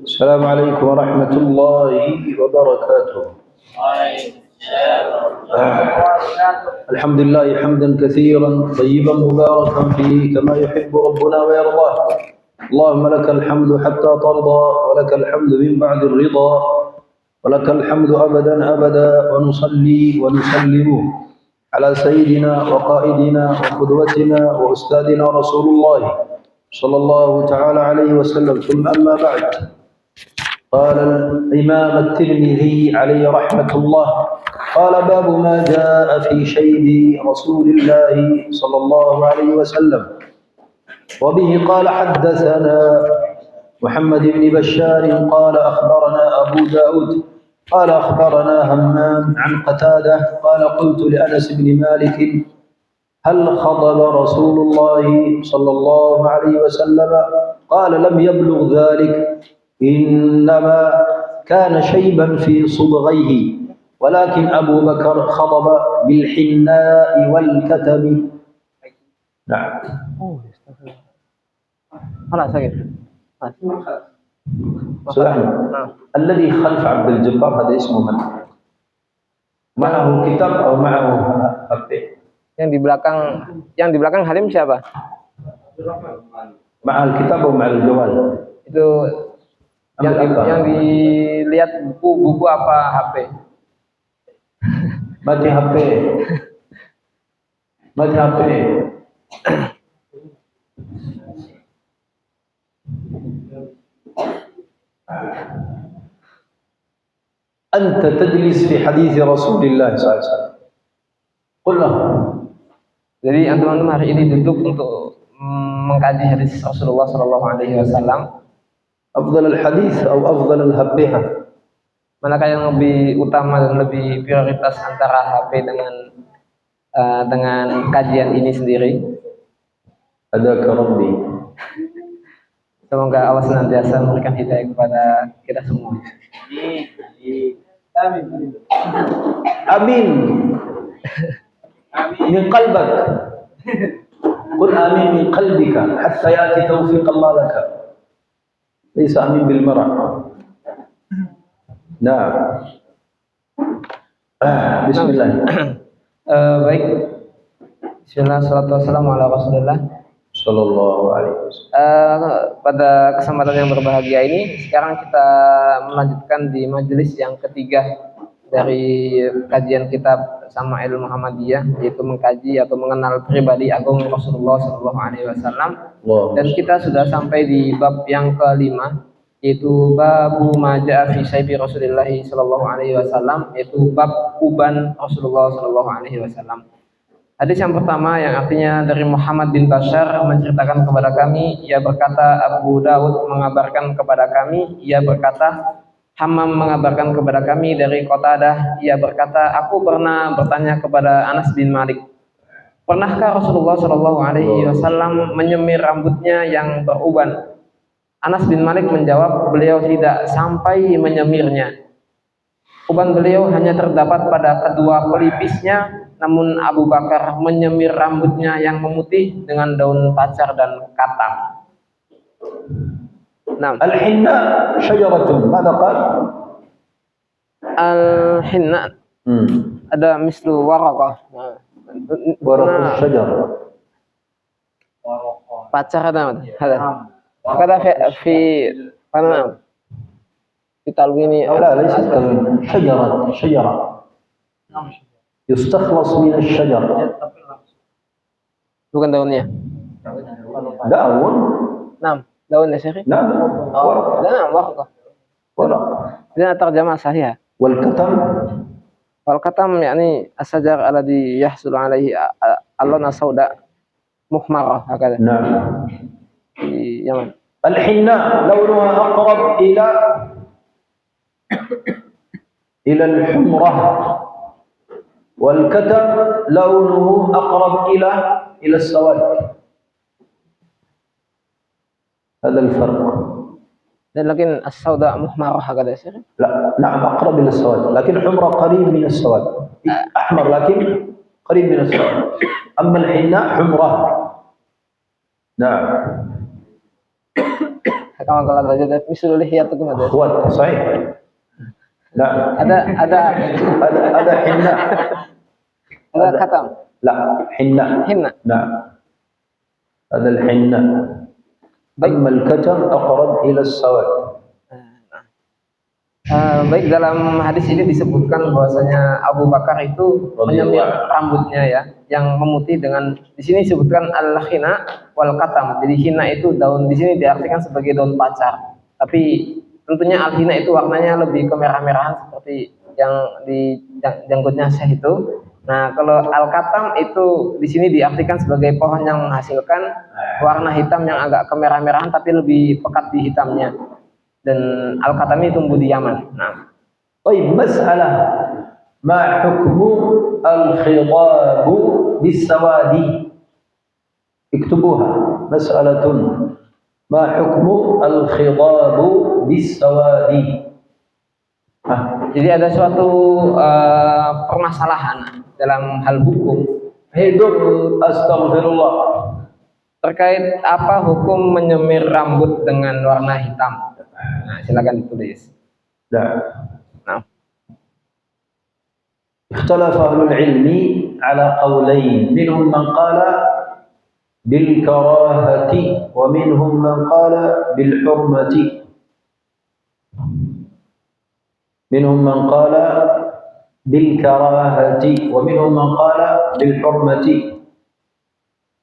السلام عليكم ورحمة الله وبركاته. الحمد لله حمدا كثيرا طيبا مباركا فيه كما يحب ربنا ويرضاه. اللهم لك الحمد حتى ترضى ولك الحمد من بعد الرضا ولك الحمد أبدا أبدا. ونصلي ونسلم على سيدنا وقائدنا وقدوتنا وأستاذنا رسول الله صلى الله تعالى عليه وسلم. ثم أما بعد، قال الإمام الترمذي عليه رحمة الله قال باب ما جاء في شيب رسول الله صلى الله عليه وسلم. وبه قال حدثنا محمد بن بشار قال أخبرنا أبو داود قال أخبرنا همام عن قتادة قال قلت لأنس بن مالك هل خطب رسول الله صلى الله عليه وسلم؟ قال لم يبلغ ذلك، إنما كان شيبا في صبغيه، ولكن أبو بكر خطب بالحناء والكتم. نعم. الذي خلف عبد الجبار هذا اسمه من؟ معه كتاب أو معه HP؟ Yang di belakang Halim siapa? Ma'al kitab atau ma'al jawal? Itu yang dilihat buku apa HP? Mati HP. Mati HP. Anta tajlis fi hadis Rasulullah SAW. Qul lahu. Jadi teman-teman hari ini duduk untuk mengkaji hadis Rasulullah Sallallahu Alaihi Wasallam. Afdal al-hadis atau afdal al-habbiha? Manakah yang lebih utama dan lebih prioritas antara HP dengan kajian ini sendiri? Adaka Rabbi. Semoga Allah senantiasa memberikan hidayah kepada kita semua. Amin. من قلبك قل آمين من قلبك حتى يأتي توفيق الله لك، ليس آمين بالمرء. نعم. بسم الله. Baik. Bismillah, salatu wassalamu ala Rasulillah sallallahu alaihi wasallam. Pada kesempatan yang berbahagia ini, sekarang kita melanjutkan di majelis yang ketiga dari kajian kitab Sama'il Muhammadiyah, yaitu mengkaji atau mengenal pribadi agung Rasulullah Sallallahu Alaihi Wasallam. Dan kita sudah sampai di bab yang kelima, yaitu babu maja'a fi syaibi Rasulullah Sallallahu Alaihi Wasallam, yaitu bab uban Rasulullah Sallallahu Alaihi Wasallam. Hadis yang pertama yang artinya dari Muhammad bin Bashar menceritakan kepada kami, ia berkata, Abu Dawud mengabarkan kepada kami, ia berkata, Hammam mengabarkan kepada kami dari Qatadah, ia berkata, aku pernah bertanya kepada Anas bin Malik, pernahkah Rasulullah Shallallahu Alaihi Wasallam menyemir rambutnya yang beruban? Anas bin Malik menjawab, beliau tidak sampai menyemirnya. Uban beliau hanya terdapat pada kedua pelipisnya, namun Abu Bakar menyemir rambutnya yang memutih dengan daun pacar dan katam. Nah, al-hinna syajaratun. Mada qal? Al-hinna ada mislu waraqah. Waraqah syajar. Pacar ada. Kata fi mana? Fi talwini. لا ليس talwin. شجرة. يستخلص من الشجر. Bukan daunnya. Daun. Naam. daun ya Syekh? نعم. نعم ورقة. إذا ترجمة صحيحة. والكتم يعني الشجر الذي يحصل عليه اللون السوداء محمرة هكذا. نعم. في اليمن. الحناء لونها أقرب إلى الحمرة، والكتم لونه أقرب إلى السواد. هذا الفرق. لكن السوداء محمرة هكذا يا شيخ؟ لا، نعم أقرب إلى السواد، لكن الحمرة قريب من السواد. أحمر لكن قريب من السواد. أما الحناء حمرة. نعم. kama qala rajul mislul lihiyatukum ada. أخوات صحيح. لا هذا حناء. Ada khatam. لا حناء. Hinna. نعم هذا الحناء. أما الكتم أقرب إلى السواد. Baik, dalam hadis ini disebutkan bahwasanya Abu Bakar itu menyemir rambutnya ya, yang memutih dengan di sini disebutkan al-khina wal katam. Jadi hina itu daun, di sini diartikan sebagai daun pacar. Tapi tentunya al-hina itu warnanya lebih kemerah-merahan seperti yang di janggutnya Syekh itu. Nah, kalau al-katam itu di sini diartikan sebagai pohon yang menghasilkan warna hitam yang agak kemerah-merahan tapi lebih pekat di hitamnya. Dan al-katam ini tumbuh di Yaman. Nah, طيب مسألة ما حكم الخضاب بالسواد؟ اكتبوها مسألة ما حكم الخضاب بالسواد؟ jadi ada suatu permasalahan dalam hal hukum hidup astagfirullah terkait apa hukum menyemir rambut dengan warna hitam. Nah, silakan ditulis. نعم. اختلف أهل العلم على قولين، منهم من قال بالكراهة ومنهم من قال بالحرمة. منهم من قال بالكراهة ومنهم من قال بالحرمة.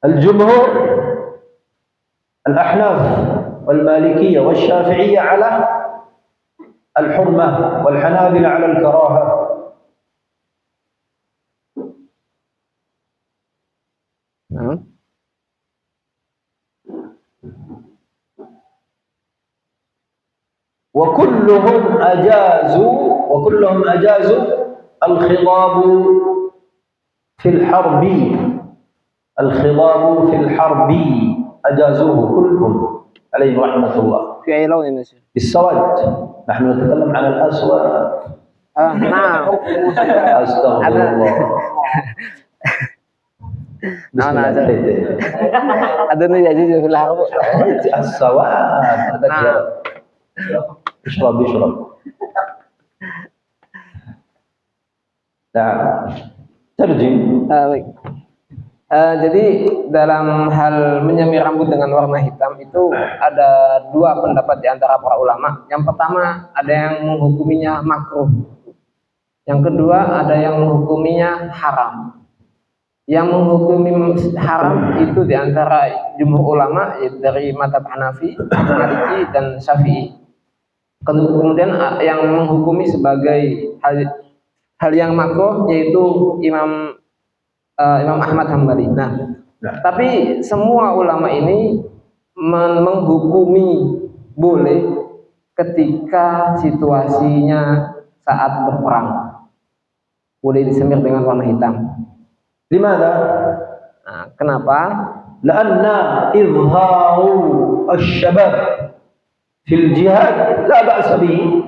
الجمهور الأحناف والمالكية والشافعية على الحرمة والحنابلة على الكراهة. وكلهم أجازوا الخضاب في الحرب. الخضاب في الحرب أجازوه كلهم عليهم رحمة الله. في أي لون يا بالسواد. نحن نتكلم عن الأسود. نعم. أستغفر الله. Ada nih jadi في الحرب. السواد. اشرب. نعم. ترجم. Baik. Jadi dalam hal menyemir rambut dengan warna hitam itu ada dua pendapat di antara para ulama. Yang pertama ada yang menghukuminya makruh. Yang kedua ada yang menghukuminya haram. Yang menghukumi haram itu di antara jumhur ulama dari mazhab Hanafi, Maliki dan Syafi'i. Kemudian yang menghukumi sebagai hal yang makruh yaitu Imam Ahmad Hambali. Nah, tapi semua ulama ini menghukumi boleh ketika situasinya saat berperang. Boleh disemir dengan warna hitam. Limadha? Nah, kenapa? Lanna izharu asy-syabab fil jihad la ba'sa bihi.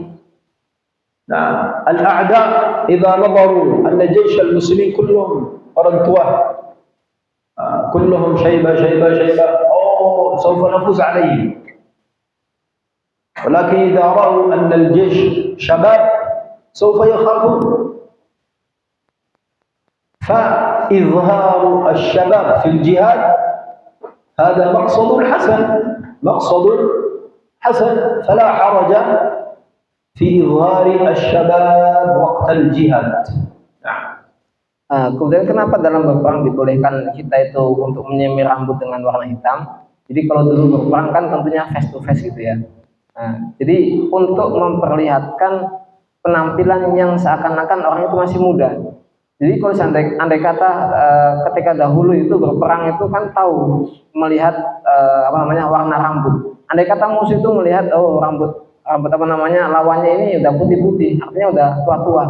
Nah, al-a'da idza nadaru anna jaysh al-muslimin kulluhum orang tua كلهم شيبة سوف نفوز عليهم. ولكن إذا رأوا أن الجيش شباب سوف يخافون. فإظهار الشباب في الجهاد هذا مقصد حسن فلا حرج في إظهار الشباب وقت الجهاد. Kemudian kenapa dalam berperang dibolehkan kita itu untuk menyemir rambut dengan warna hitam? Jadi kalau dulu berperang kan tentunya face to face gitu ya. Jadi untuk memperlihatkan penampilan yang seakan-akan orang itu masih muda. Jadi kalau andai kata ketika dahulu itu berperang itu kan tahu melihat warna rambut. Andai kata musuh itu melihat rambut lawannya ini udah putih-putih, artinya udah tua-tua.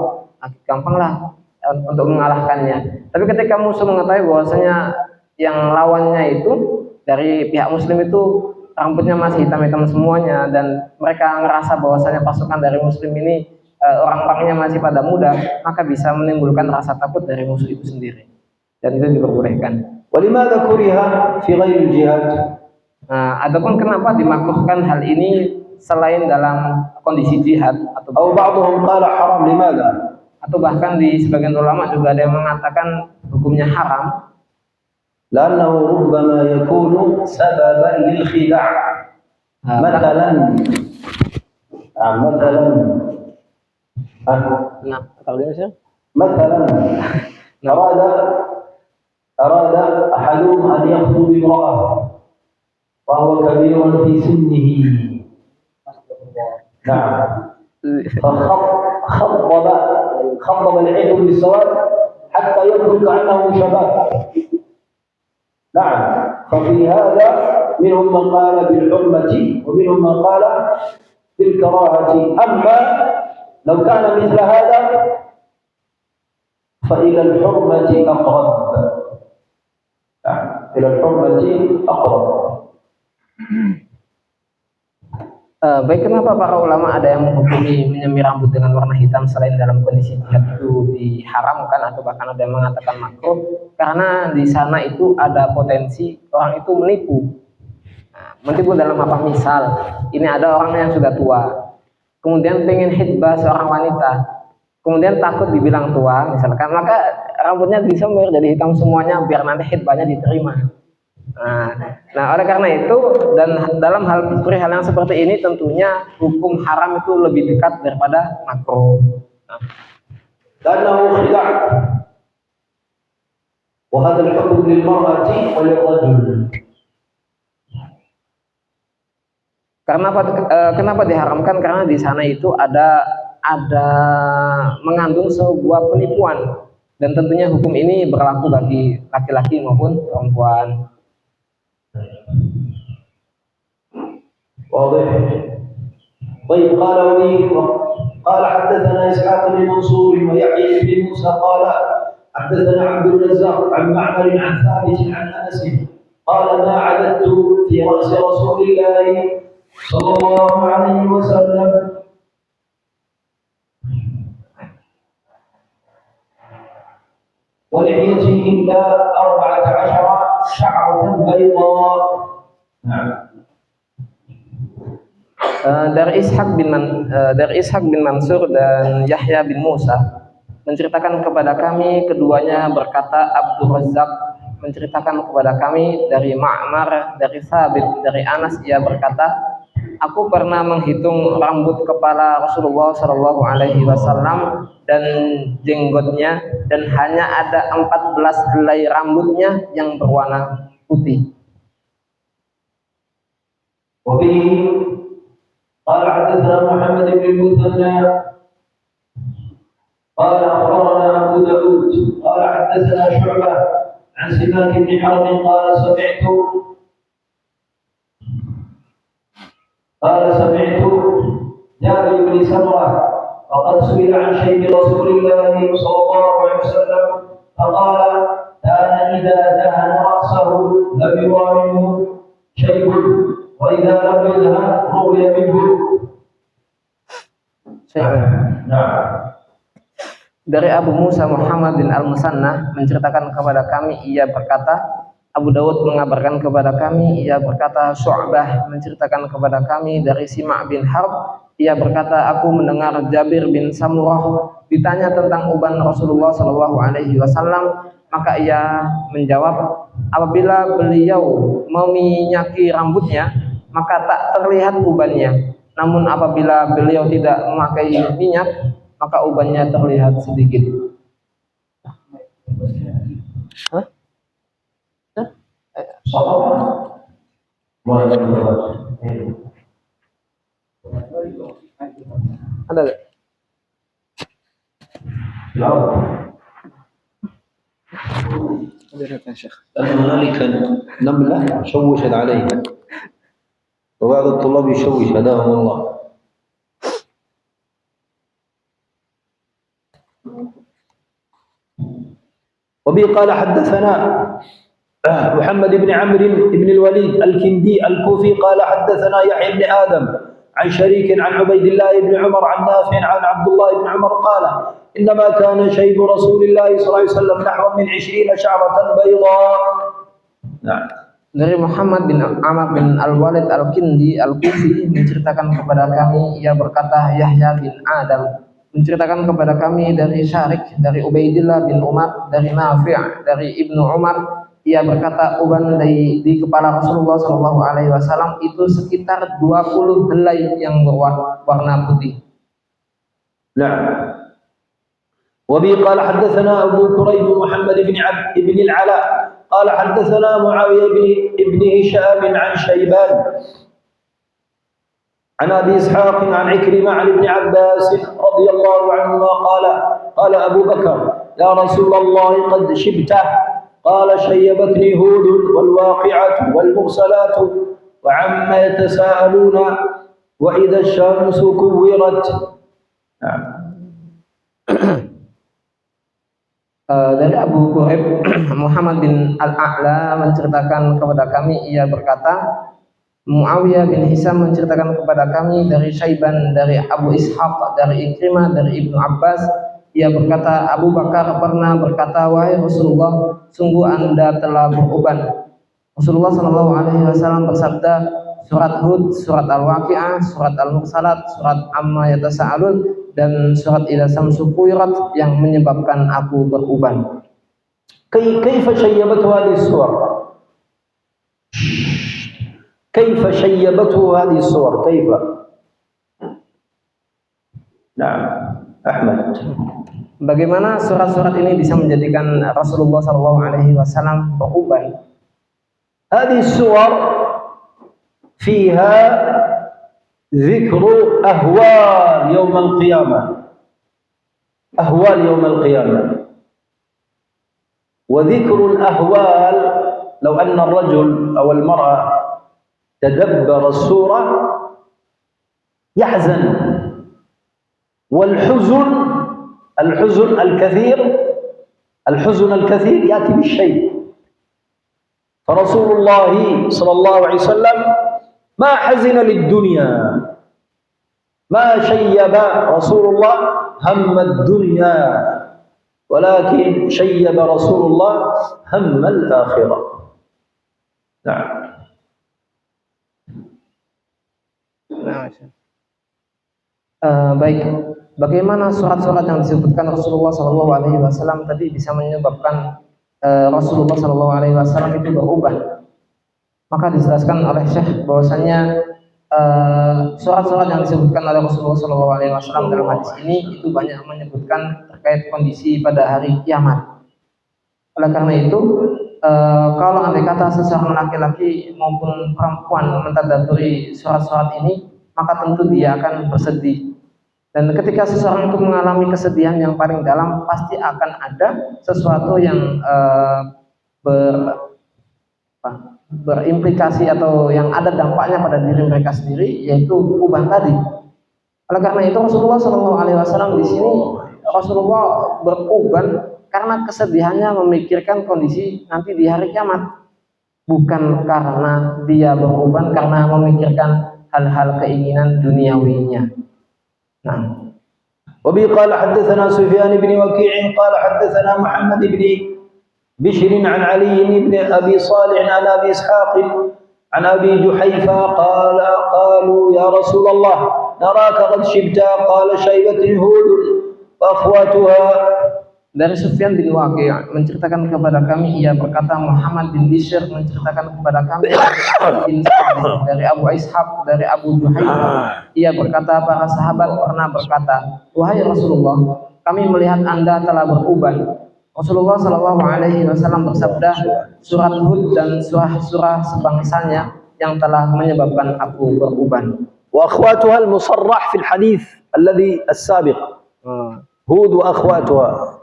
Gampang lah untuk mengalahkannya. Tapi ketika musuh mengetahui bahwasanya yang lawannya itu dari pihak muslim itu rambutnya masih hitam-hitam semuanya dan mereka ngerasa bahwasanya pasukan dari muslim ini orang-orangnya masih pada muda, maka bisa menimbulkan rasa takut dari musuh itu sendiri. Dan itu diperbolehkan. Walimada kuriha fi ghairi jihad? Adapun kenapa dimakruhkan hal ini selain dalam kondisi jihad أو بعضهم قال حرام لماذا؟ atau bahkan di sebagian ulama juga ada yang mengatakan hukumnya haram لأنه ربما يكون سببا للخداع مثلا مثلا nah kalau dia sih مثلا أراد أراد أحدهم أن يخطب امرأة وهو كبير في سنه نعم خضب العيد بالسواد حتى يبدو كأنه شباب نعم ففي هذا منهم من قال بالحرمة ومنهم من قال بالكراهة أما لو كان مثل هذا فإلى الحرمة أقرب إلى الحرمة أقرب. Baik, kenapa para ulama ada yang menghukumi menyemir rambut dengan warna hitam selain dalam kondisi jihad itu diharamkan atau bahkan ada yang mengatakan makruh? Karena di sana itu ada potensi orang itu menipu. Menipu dalam apa? Misal, ini ada orang yang sudah tua, kemudian pengen hitbah seorang wanita, kemudian takut dibilang tua, misalkan, maka rambutnya disemir jadi hitam semuanya biar nanti hitbahnya diterima. Nah, oleh karena itu dan dalam hal yang seperti ini tentunya hukum haram itu lebih dekat daripada makruh. لأنه خداع وهذا الحكم للمرأة وللرجل. Kenapa diharamkan? Karena di sana itu ada mengandung sebuah penipuan dan tentunya hukum ini berlaku bagi laki-laki maupun perempuan. واضح. طيب قال حدثنا إسحاق بن منصور ويحيى بن موسى قال حدثنا عبد الرزاق عن معمر عن ثابت عن أنس قال ما عددت في رأس رسول الله صلى الله عليه وسلم ولحيته إلا 14 شعرة بيضاء. نعم. Dari Ishaq bin Mansur dan Yahya bin Musa menceritakan kepada kami, keduanya berkata, Abdul Razzaq menceritakan kepada kami dari Ma'mar, dari Thabit, dari Anas, ia berkata, aku pernah menghitung rambut kepala Rasulullah Shallallahu Alaihi Wasallam dan jenggotnya, dan hanya ada 14 helai rambutnya yang berwarna putih. قال حدثنا محمد بن المثنى قال أخبرنا أبو داود قال حدثنا شعبة عن سماك بن حرب قال سمعت جابر بن سمرة وقد سئل عن شيب رسول الله صلى الله عليه وسلم فقال كان إذا دهن رأسه لم يرى منه شيء وإذا لم يدهن روي منه. Dari Abu Musa Muhammad bin Al-Musanna menceritakan kepada kami, ia berkata, Abu Dawud mengabarkan kepada kami, ia berkata, Syu'bah menceritakan kepada kami dari Sima' bin Harb, ia berkata, aku mendengar Jabir bin Samurah ditanya tentang uban Rasulullah Shallallahu Alaihi Wasallam, maka ia menjawab, apabila beliau meminyaki rambutnya, maka tak terlihat ubannya. Namun apabila beliau tidak memakai minyak, maka ubannya terlihat sedikit. Hah? Ada gak? هنالك نملة شوشت عليها وبعض الطلاب يشوش هداهم الله. وبه قال حدثنا محمد بن عمرو بن الوليد الكندي الكوفي قال حدثنا يحيى بن آدم عن شريك عن عبيد الله بن عمر عن نافع عن عبد الله بن عمر قال إنما كان شيب رسول الله صلى الله عليه وسلم نحو من 20 شعرة بيضاء. نعم. Dari Muhammad bin Amr bin Al-Walid Al-Kindi Al-Kufi menceritakan kepada kami, ia berkata, Yahya bin Adam menceritakan kepada kami dari Syarik, dari Ubaidillah bin Umar, dari Nafi', dari Ibnu Umar, ia berkata, uban di kepala Rasulullah Shallallahu Alaihi Wasallam itu sekitar 20 helai yang berwarna putih. Nah, وبه قال حدثنا أبو كريب محمد بن العلاء قال حدثنا معاوية بن هشام عن شيبان عن أبي إسحاق عن عكرمة عن ابن عباس رضي الله عنهما قال أبو بكر يا رسول الله قد شبت قال شيبتني هود والواقعة والمرسلات وعما يتساءلون وإذا الشمس كورت. Dari Abu Quraib Muhammad bin Al-A'la menceritakan kepada kami, ia berkata, Muawiyah bin Hisam menceritakan kepada kami dari Syaiban, dari Abu Ishaq, dari Ikrimah, dari Ibnu Abbas, ia berkata, Abu Bakar pernah berkata, wahai Rasulullah, sungguh Anda telah beruban. Rasulullah Shallallahu Alaihi Wasallam bersabda, surat Hud, surat Al-Waqi'ah, surat Al-Mursalat, surat Amma Yatasa'alun, dan surat Idza Syamsu Kuwirat yang menyebabkan aku beruban. Kaifa syayyabatu hadhihi as-suwar? Kaifa syayyabatu hadhihi as-suwar? Kaifa? Naam, Ahmad. Bagaimana surat-surat ini bisa menjadikan Rasulullah Shallallahu Alaihi Wasallam beruban? Hadhihi as-suwar fiha ذكر أهوال يوم القيامة أهوال يوم القيامة وذكر الأهوال لو أن الرجل أو المرأة تدبر السورة يحزن والحزن الحزن الكثير يأتي بالشيء فرسول الله صلى الله عليه وسلم ما حزن للدنيا ما شيب رسول الله هم الدنيا ولكن شيب رسول الله هم الآخرة. نعم. Baik, bagaimana surat-surat yang disebutkan Rasulullah Shallallahu Alaihi Wasallam tadi bisa menyebabkan Rasulullah Shallallahu Alaihi Wasallam itu berubah? Maka dijelaskan oleh Syekh bahwasanya surat-surat yang disebutkan oleh Rasulullah Shallallahu Alaihi Wasallam dalam hadis ini itu banyak menyebutkan terkait kondisi pada hari kiamat. Oleh karena itu, kalau andai kata seseorang laki-laki maupun perempuan mentadabburi surat-surat ini, maka tentu dia akan bersedih. Dan ketika seseorang itu mengalami kesedihan yang paling dalam, pasti akan ada sesuatu yang berimplikasi atau yang ada dampaknya pada diri mereka sendiri, yaitu uban tadi. Oleh karena itu Rasulullah Shallallahu Alaihi Wasallam di sini Rasulullah beruban karena kesedihannya memikirkan kondisi nanti di hari kiamat, bukan karena dia beruban karena memikirkan hal-hal keinginan duniawinya. Nah, وبه قال حدثنا سفيان بن وكيع قال حدثنا محمد بن بشر عن علي بن أبي صالح عن أبي إسحاق عن أبي جحيفة قالوا يا رسول الله نراك قد شبت قال شيبتني هود وأخواتها. Dari Sufyan bin Waqi' menceritakan kepada kami, ia berkata, Muhammad bin Bishr menceritakan kepada kami dari Abu Ishaq, dari Abu Juhaifah, ia berkata, para sahabat pernah berkata, wahai Rasulullah, kami melihat Anda telah beruban. Rasulullah Shallallahu Alaihi Wasallam bersabda, surat Hud dan surah-surah sebangsanya yang telah menyebabkan aku beruban. Wa akhwatuha al-musarrah fi al-hadith alladhi as-sabiq. Hud wa akhwatuha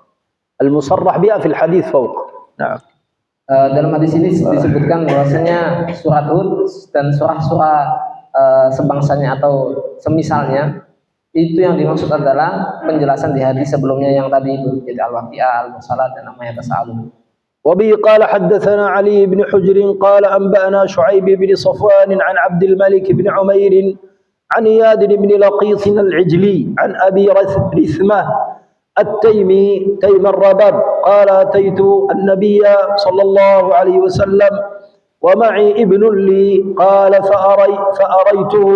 al-musarrah biha fi al-hadith fawq. Na'am. Dalam hadis ini disebutkan bahwasanya surat Hud dan surah-surah sebangsanya atau semisalnya, itu yang dimaksud adalah penjelasan di hadis sebelumnya yang tadi itu, jadi Al-Waqi'ah, Al-Mursalat, dan Amma Yatasa'alun. وبه قال حدثنا علي بن حجر قال أنبأنا شعيب بن صفوان عن عبد الملك بن عمير عن إياد بن لقيط العجلي عن أبي رثمة التيمي تيم الرباب قال أتيت النبي صلى الله عليه وسلم ومعي ابن لي. قال فأريته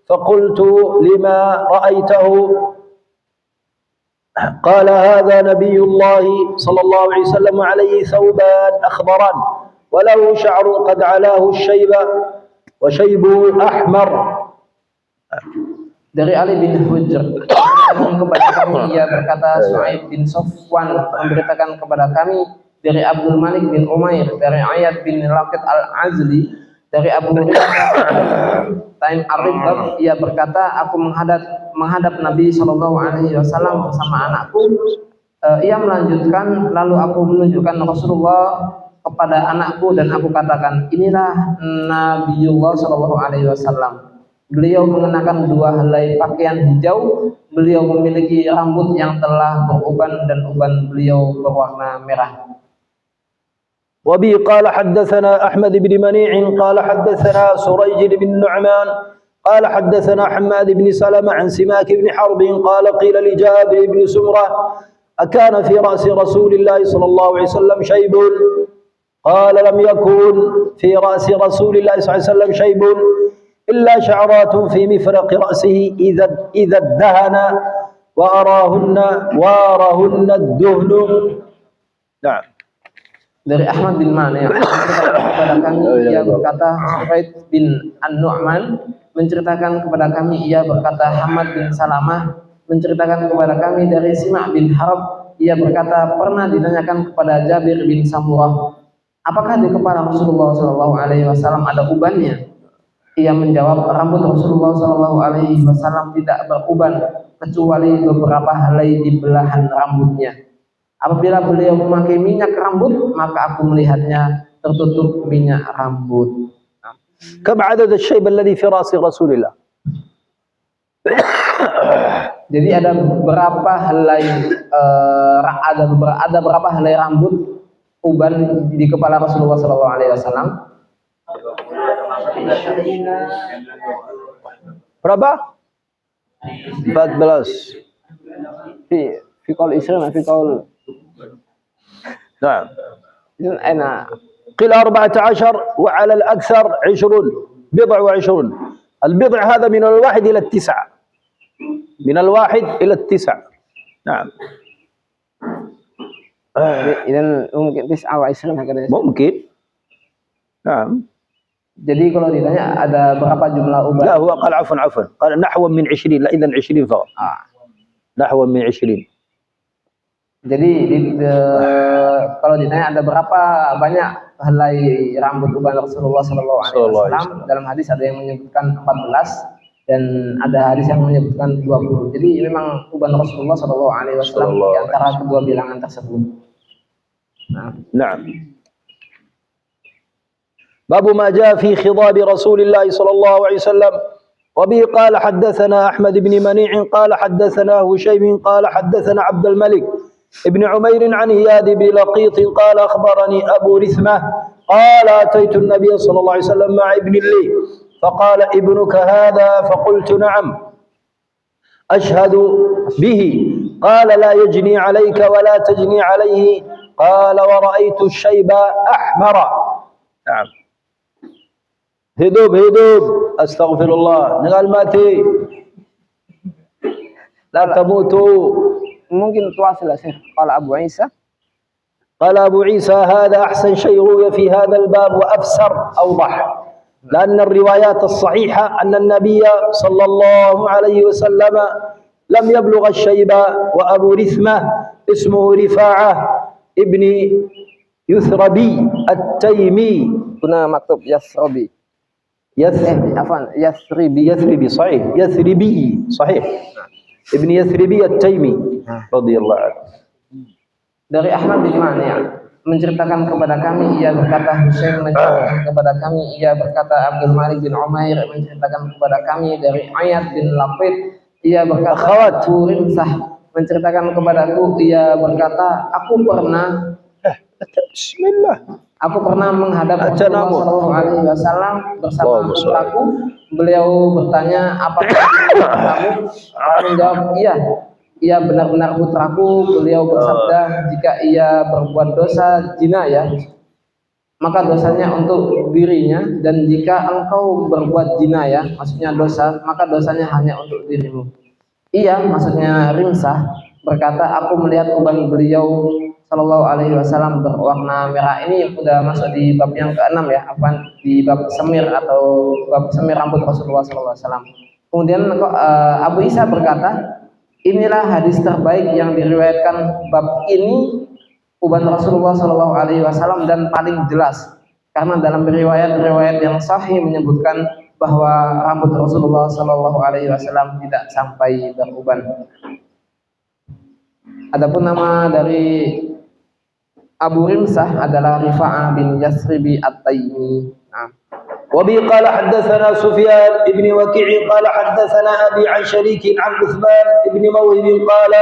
فقلت لما رأيته؟ قال هذا نبي الله صلى الله عليه وسلم عليه ثوبان أخضران وله شعر قد علاه الشيب وشيبه أحمر. Dari Ali bin Hujr kepada kami, ia berkata, Su'aib bin Safwan memberitakan kepada kami dari Abdul Malik bin Umair, dari Ayat bin Laqit al-Azli, dari Abu Hurairah Taim Ar-Ribab, ia berkata, aku menghadap Nabi SAW bersama anakku. Ia melanjutkan, lalu aku menunjukkan Rasulullah kepada anakku dan aku katakan, inilah Nabiullah SAW. Beliau mengenakan 2 helai pakaian hijau. Beliau memiliki rambut yang telah beruban dan uban beliau berwarna merah. وبه قال حدثنا أحمد بن منيع قال حدثنا سريج بن نعمان قال حدثنا حماد بن سلمة عن سماك بن حرب قال قيل لجابر بن سمرة أكان في رأس رسول الله صلى الله عليه وسلم شيب؟ قال لم يكن في رأس رسول الله صلى الله عليه وسلم شيب إلا شعرات في مفرق رأسه إذا ادهن وارهن الدهن. نعم. Dari Ahmad bin Mani kepada kami, ia berkata, Suraid bin An-Nu'man menceritakan kepada kami, ia berkata, Hamad bin Salamah menceritakan kepada kami dari Simak bin Harb, ia berkata, pernah ditanyakan kepada Jabir bin Samurah, apakah di kepala Rasulullah SAW ada ubannya? Ia menjawab, rambut Rasulullah SAW tidak beruban kecuali beberapa helai di belahan rambutnya. Apabila beliau memakai minyak rambut, maka aku melihatnya tertutup minyak rambut. كم عدد الشيب الذي في رأس رسول الله؟ Jadi ada berapa helai rambut uban di kepala Rasulullah SAW? Berapa? 14. في قول إسرائيل في قول نعم. أنا قيل 14 وعلى الأكثر 20 بضع و20. البضع هذا من 1 إلى 9. من 1 إلى 9. نعم. إذا ممكن 29 هكذا. ممكن. نعم. Jadi kalau ditanya ada berapa jumlah uban? لا هو قال عفوا قال نحو من 20. لا إذا 20 فقط. نحو من 20. Jadi kalau ditanya ada berapa banyak helai rambut uban Rasulullah SAW, dalam hadis ada yang menyebutkan 14 dan ada hadis yang menyebutkan 20. Jadi memang uban Rasulullah SAW di antara kedua bilangan tersebut. Nah. باب ما جاء في خضاب رسول الله صلى الله عليه وسلم. وبه قال حدثنا أحمد بن منيع قال حدثنا هشيم قال حدثنا عبد الملك ابن عمير عن إياد بن لقيط قال أخبرني أبو رثمة قال أتيت النبي صلى الله عليه وسلم مع ابن لي فقال ابنك هذا؟ فقلت نعم أشهد به. قال لا يجني عليك ولا تجني عليه. قال ورأيت الشيب أحمر. نعم. hidup astagfirullah dengan mati la tamutu. Mungkin tuasil Syekh. Qala Abu Isa هذا أحسن شيء روي في هذا الباب وأفسر أوضح لأن الروايات الصحيحة أن النبي صلى الله عليه وسلم لم يبلغ الشيب. وأبو رثمة اسمه رفاعة ابن يثربي التيمي. هنا مكتوب يثربي. يثربي صحيح. يثربي صحيح. ابن يثربي التيمي رضي الله عنه. Dari Ahmad bin Mani menceritakan kepada kami, ia berkata, Husain menceritakan kepada kami, ia berkata, Abdul Malik bin Umair menceritakan kepada kami dari Ayat bin Laqit, ia berkata, Abu Rimsah menceritakan kepadaku, ia berkata, Aku pernah menghadap Rasulullah SAW bersama putraku. Beliau bertanya, apakah kamu? Aku menjawab, iya. Ia benar-benar putraku. Beliau bersabda, jika ia berbuat dosa zina ya, maka dosanya untuk dirinya, dan jika engkau berbuat zina, ya, maksudnya dosa, maka dosanya hanya untuk dirimu. Iya, maksudnya Rimsah berkata, aku melihat uban beliau Shallallahu Alaihi Wasallam berwarna merah. Ini udah masuk di bab yang keenam, ya, apa, di bab semir atau bab semir rambut Rasulullah Shallallahu Alaihi Wasallam. Kemudian Abu Isa berkata, inilah hadis terbaik yang diriwayatkan bab ini uban Rasulullah Shallallahu Alaihi Wasallam dan paling jelas, karena dalam riwayat-riwayat yang sahih menyebutkan bahwa rambut Rasulullah Shallallahu Alaihi Wasallam tidak sampai beruban. Adapun nama dari Abu Rimsah adalah Rifa'ah bin Yasribi At-Taimi. وبه قال حدثنا سفيان بن وكيع قال حدثنا أبي عن شريك عن عثمان بن موهب قال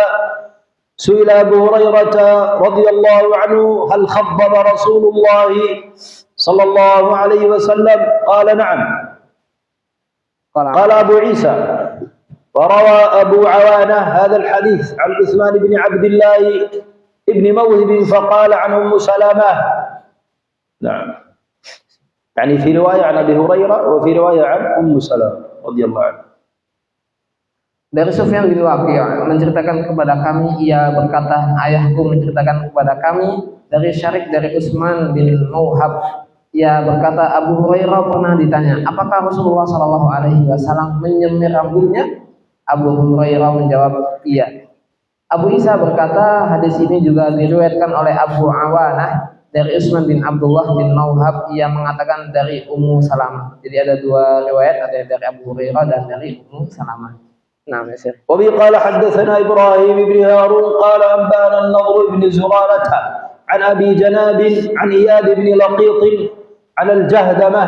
سئل أبو هريرة رضي الله عنه هل خضب رسول الله صلى الله عليه وسلم قال نعم. قال أبو عيسى وروى أبو عوانة هذا الحديث عن عثمان بن عبد الله بن موهب فقال عن أم سلمة نعم، يعني في رواية عن أبي هريرة وفي رواية عن أم سلمة رضي الله عنها. Dari Sufyan bin Waqi' menceritakan kepada kami, ia berkata, ayahku menceritakan kepada kami dari Syarik dari Utsman bin Mauhab, ia berkata, Abu Hurairah pernah ditanya, apakah Rasulullah Shallallahu Alaihi Wasallam menyemir rambutnya? Abu Hurairah menjawab, iya. Abu Isa berkata, hadis ini juga diriwayatkan oleh Abu Awanah dari Utsman bin Abdullah bin Mauhab, ia mengatakan dari Ummu Salamah. Jadi ada dua riwayat, ada dari Abu Hurairah dan dari Ummu Salamah. نعم يا شيخ. وبه قال حدثنا إبراهيم بن هارون قال أنبانا النضر بن زرارة عن أبي جناب عن إياد بن لقيط على الجهدمة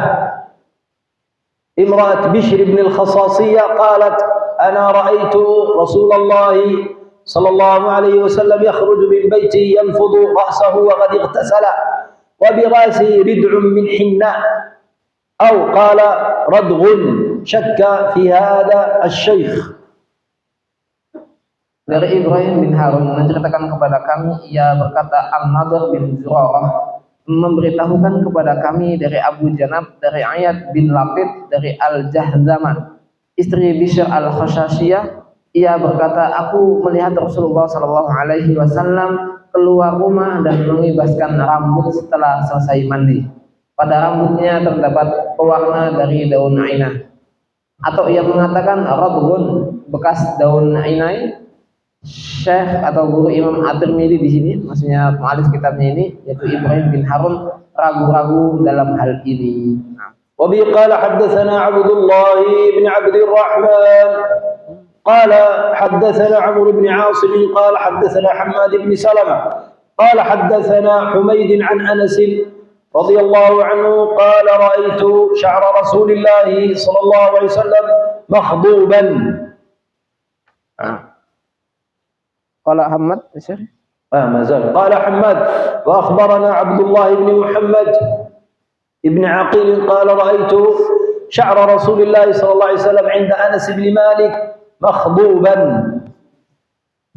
امرأة بشر بن الخصاصية قالت أنا رأيت رسول الله صلى الله عليه وسلم يخرج من بيته ينفض رأسه وقد اغتسل وبرأسه ردع من حناء أو قال ردغ شك في هذا الشيخ. Dari Ibrahim bin Harun menceritakan kepada kami, ia berkata, An-Nadhr bin Zurarah memberitahukan kepada kami dari Abu Janab, dari Iyad bin Laqit, dari Al-Jahdamah, istri Bishr al-Khashashiyah. Ia berkata, aku melihat Rasulullah Shallallahu Alaihi Wasallam keluar rumah dan mengibaskan rambut setelah selesai mandi. Pada rambutnya terdapat pewarna dari daun ainah. Atau ia mengatakan radghun, bekas daun ainai. Syekh atau guru Imam At-Tirmidzi di sini, maksudnya mu'allif kitabnya ini, yaitu Ibrahim bin Harun, ragu-ragu dalam hal ini. Wa bi qala haddatsana Abdullah bin Abd Arrahman qala haddatsana Amr bin Asim qala haddatsana Hammad bin Salamah qala haddatsana Humayd an Anas radhiyallahu anhu qala ra'aytu sya'ra Rasulillah sallallahu alaihi wasallam makhduban. قال حماد ما زال قال حماد وأخبرنا عبد الله بن محمد بن عقيل قال رأيت شعر رسول الله صلى الله عليه وسلم عند أنس بن مالك مخضوبا.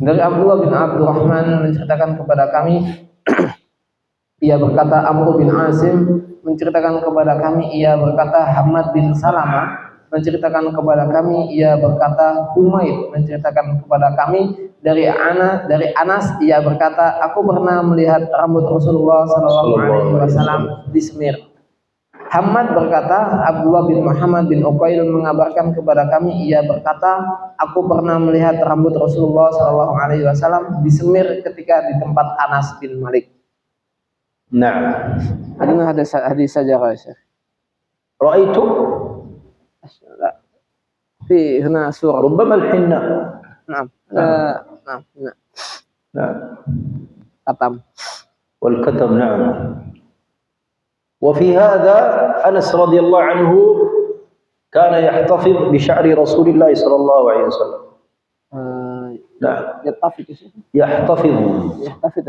Dari Abdullah bin Abdurrahman menceritakan kepada kami, ia berkata, Amr bin Asim menceritakan kepada kami, ia berkata, Hammad bin Salamah menceritakan kepada kami, ia berkata, Humaid menceritakan kepada kami dari Anas, ia berkata, aku pernah melihat rambut Rasulullah Sallallahu Alaihi Wasallam disemir. Hammad berkata, Abdullah bin Muhammad bin Uqail mengabarkan kepada kami, ia berkata, aku pernah melihat rambut Rasulullah Sallallahu Alaihi Wasallam disemir ketika di tempat Anas bin Malik. Nah, ada hadis saja Syekh. Ra'aitu في هنا سورة ربما الحنة. نعم نعم نعم كتم والكتم. نعم. وفي هذا أنس رضي الله عنه كان يحتفظ بشعر رسول الله صلى الله عليه وسلم. نعم. يحتفظ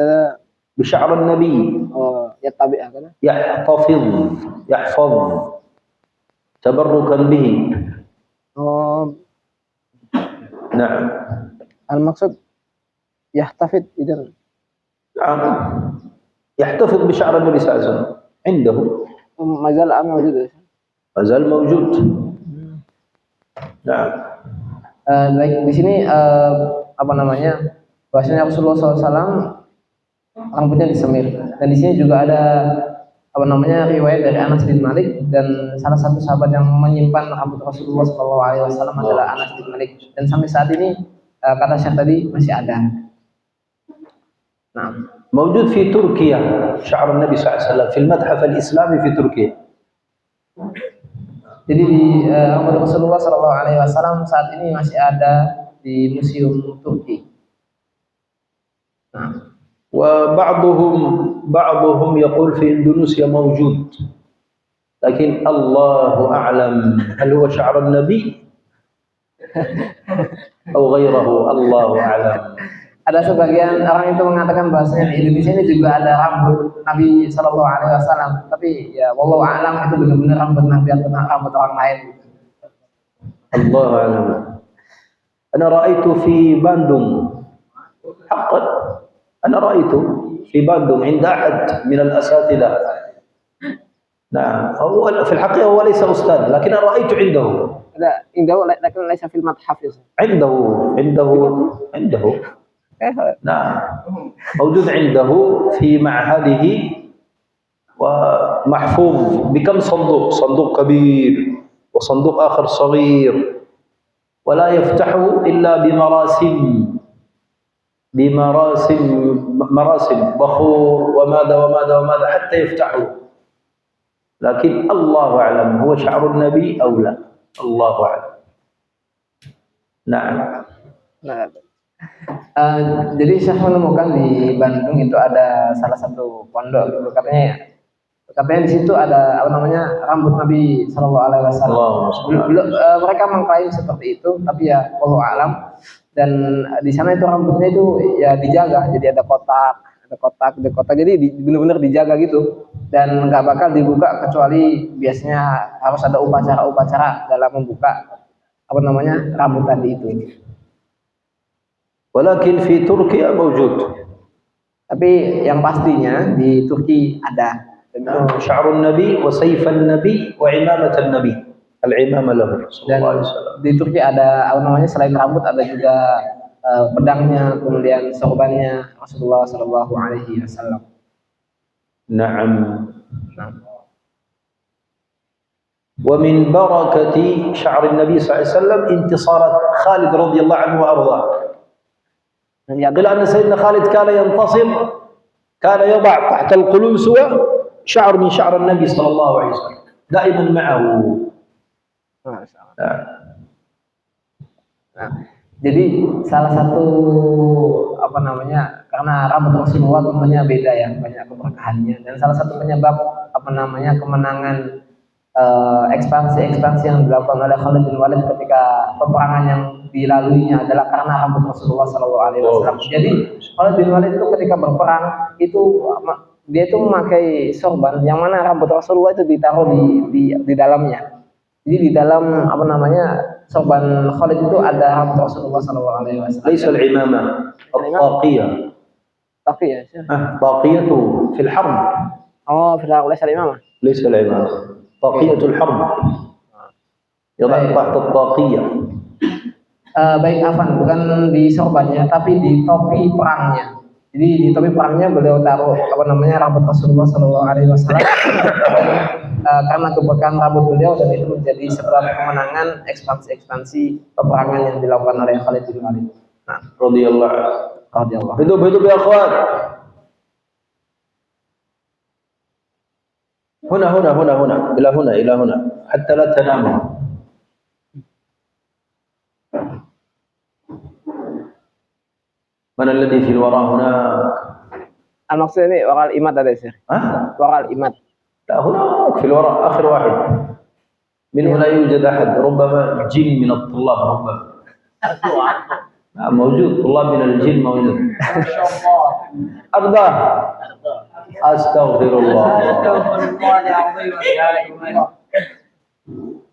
هذا بشعر النبي. يتبع هكذا. يحفظ تبركا به. نعم. المقصود يحتفظ إذن. نعم. يحتفظ بشعر النبي صلى الله عليه وسلم. عنده ما زال موجود. ما زال موجود. نعم. Baik, di sini apa namanya, bahwasanya Rasulullah SAW rambutnya disemir, dan di sini juga ada apa namanya riwayat dari Anas bin Malik, dan salah satu sahabat yang menyimpan rambut Rasulullah SAW adalah Anas bin Malik, dan sampai saat ini kata Syekh tadi masih ada. Nah, موجود في تركيا شعر النبي صلى الله عليه وسلم في المتحف الإسلامي في تركيا. Jadi di rambut Rasulullah SAW saat ini masih ada di museum Turki. Nah. وبعضهم يقول في إندونيسيا موجود، لكن الله أعلم هل هو شعر النبي أو غيره، الله أعلم. Ada sebagian orang itu mengatakan bahwasanya di Indonesia ini juga ada rambut Nabi Shallallahu Alaihi Wasallam, tapi ya wallahu a'lam itu benar-benar rambut Nabi atau rambut orang lain. الله أعلم. أنا رأيت في باندung حقا، أنا رأيت في باندung عند أحد من الأساتذة. نعم، هو في الحقيقة هو ليس أستاذ، لكن أنا رأيت عنده. عنده لكن ليس في المتحف. عنده. نعم، موجود عنده في معهده ومحفوظ بكم صندوق كبير وصندوق آخر صغير، ولا يفتحه إلا بمراسم بخور وماذا حتى يفتحه، لكن الله أعلم هو شعر النبي أو لا، الله أعلم. نعم. Jadi saya menemukan di Bandung itu ada salah satu pondok gitu, katanya di situ ada apa namanya rambut Nabi Shallallahu Alaihi Wasallam. Mereka mengklaim seperti itu, tapi ya wallahu alam. Dan di sana itu rambutnya itu ya dijaga, jadi ada kotak, jadi benar-benar dijaga gitu, dan nggak bakal dibuka kecuali biasanya harus ada upacara dalam membuka apa namanya rambut tadi itu. Walakin fi Turkiya mawjud. Tapi yang pastinya di Turki ada. Sya'run Nabi wa sayfan Nabi wa imamatan Nabi. Al-imamah lahu sallallahu alaihi wasallam. Di Turki ada apa namanya, selain rambut ada juga pedangnya, kemudian sorbannya Rasulullah sallallahu alaihi wasallam. Naam. Wa min barakati sya'ri Nabi sallallahu alaihi wasallam intisarat Khalid radhiyallahu anhu wa ardhah. قيل أن سيدنا خالد كان ينتصر، كان يضع تحت القلنسوة شعر من شعر النبي صلى الله عليه وسلم دائما معه. Nah, jadi salah satu apa namanya, karena rambut Rasulullah tentunya beda ya, banyak keberkahannya, dan salah satu penyebab apa namanya kemenangan ekspansi yang dilakukan oleh Khalid bin Walid ketika peperangan yang dilaluinya adalah karena rambut Rasulullah Sallallahu Alaihi Wasallam. Jadi Khalid bin Walid itu ketika berperang itu dia itu memakai sorban yang mana rambut Rasulullah itu ditaruh di dalamnya. Jadi di dalam apa namanya sorban Khalid itu ada rambut Rasulullah Sallallahu Alaihi Wasallam. ليس العمامة الطاقية. طاقية. طاقية في الحرب. في الحرب ليس العمامة. ليس العمامة. طاقية الحرب. يضع تحت الطاقية. Baik Afan, bukan di sorbannya tapi di topi perangnya. Jadi di topi perangnya beliau taruh apa namanya rambut Rasulullah Sallallahu Alaihi Wasallam. Karena keberkahan rambut beliau, dan itu menjadi sebab kemenangan ekspansi peperangan yang dilakukan oleh Khalid bin Walid. Nah, radhiyallahu. Hidup ya akhwat. هنا إلى هنا حتى لا تناموا. من الذي في الوراء هناك؟ المقصود ini وراء الإمات ada sih. وراء الإمات. لا هناك في الوراء آخر واحد. من هنا يوجد أحد، ربما جن من الطلاب ربما. موجود طلاب من الجن موجود. ما شاء الله. أرضاه. أستغفر الله.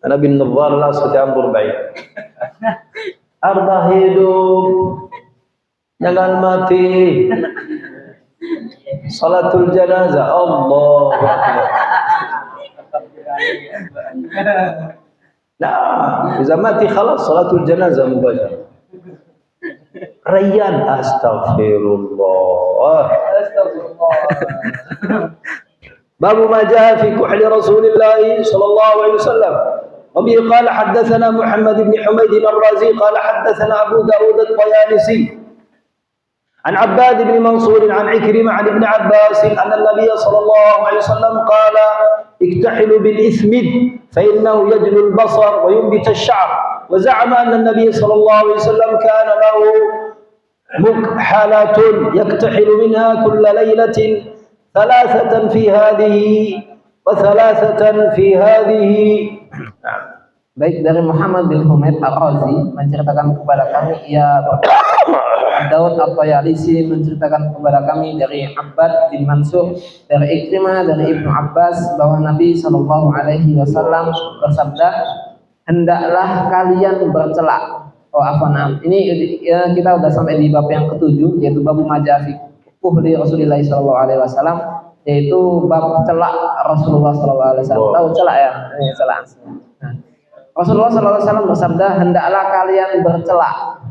أنا بالنظارة لا أستطيع أنظر بعيد. أرضاه hidup. Jangan mati. Salatul janazah. Allahu Akbar. Nah, إذا mati خلاص salatul janazah mubashar. Rayyan astaghfirullah. باب ما جاء في كحل رسول الله صلى الله عليه وسلم. وبه قال حدثنا محمد بن حميد الرازي قال حدثنا أبو داود الطيالسي عن عباد بن منصور عن عكرمة عن ابن عباس أن النبي صلى الله عليه وسلم قال اكتحلوا بالإثمد فإنه يجلو البصر وينبت الشعر. وزعم أن النبي صلى الله عليه وسلم كان له مكحلة يكتحل منها كل ليلة ثلاثة في هذه وثلاثة في هذه. Baik, dari Muhammad bin Humaid Ar-Razi menceritakan kepada kami, ia Daud At-Tayalisi menceritakan kepada kami dari Abbad bin Mansur dari Ikrimah dari Ibnu Abbas bahwa Nabi Shallallahu Alaihi Wasallam bersabda, hendaklah kalian bercelak. Oh afwan, ini ya, kita sudah sampai di bab yang ketujuh, yaitu bab majafi kuhli Rasulullah Shallallahu Alaihi Wasallam, yaitu bab celak Rasulullah Shallallahu Alaihi Wasallam. Tahu celak ya? Ini celak. Nah, Rasulullah SAW bersabda, hendaklah kalian bercelak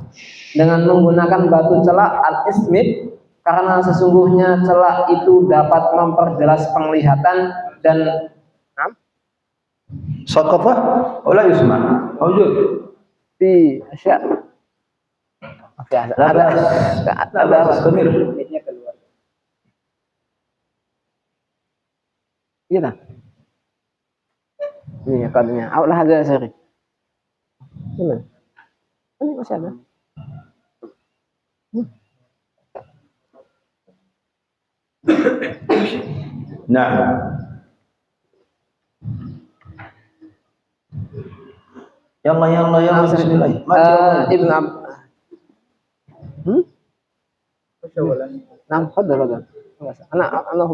dengan menggunakan batu celak al-ismid, karena sesungguhnya celak itu dapat memperjelas penglihatan dan سقط ولا يسمع موجود في أشياء لا استمر. Iya. Ini kodenya. Awallah aja seri. Gimana? Ini masih ada. نعم. يلا بسم الله. ابن عب نعم تفضل. انا لا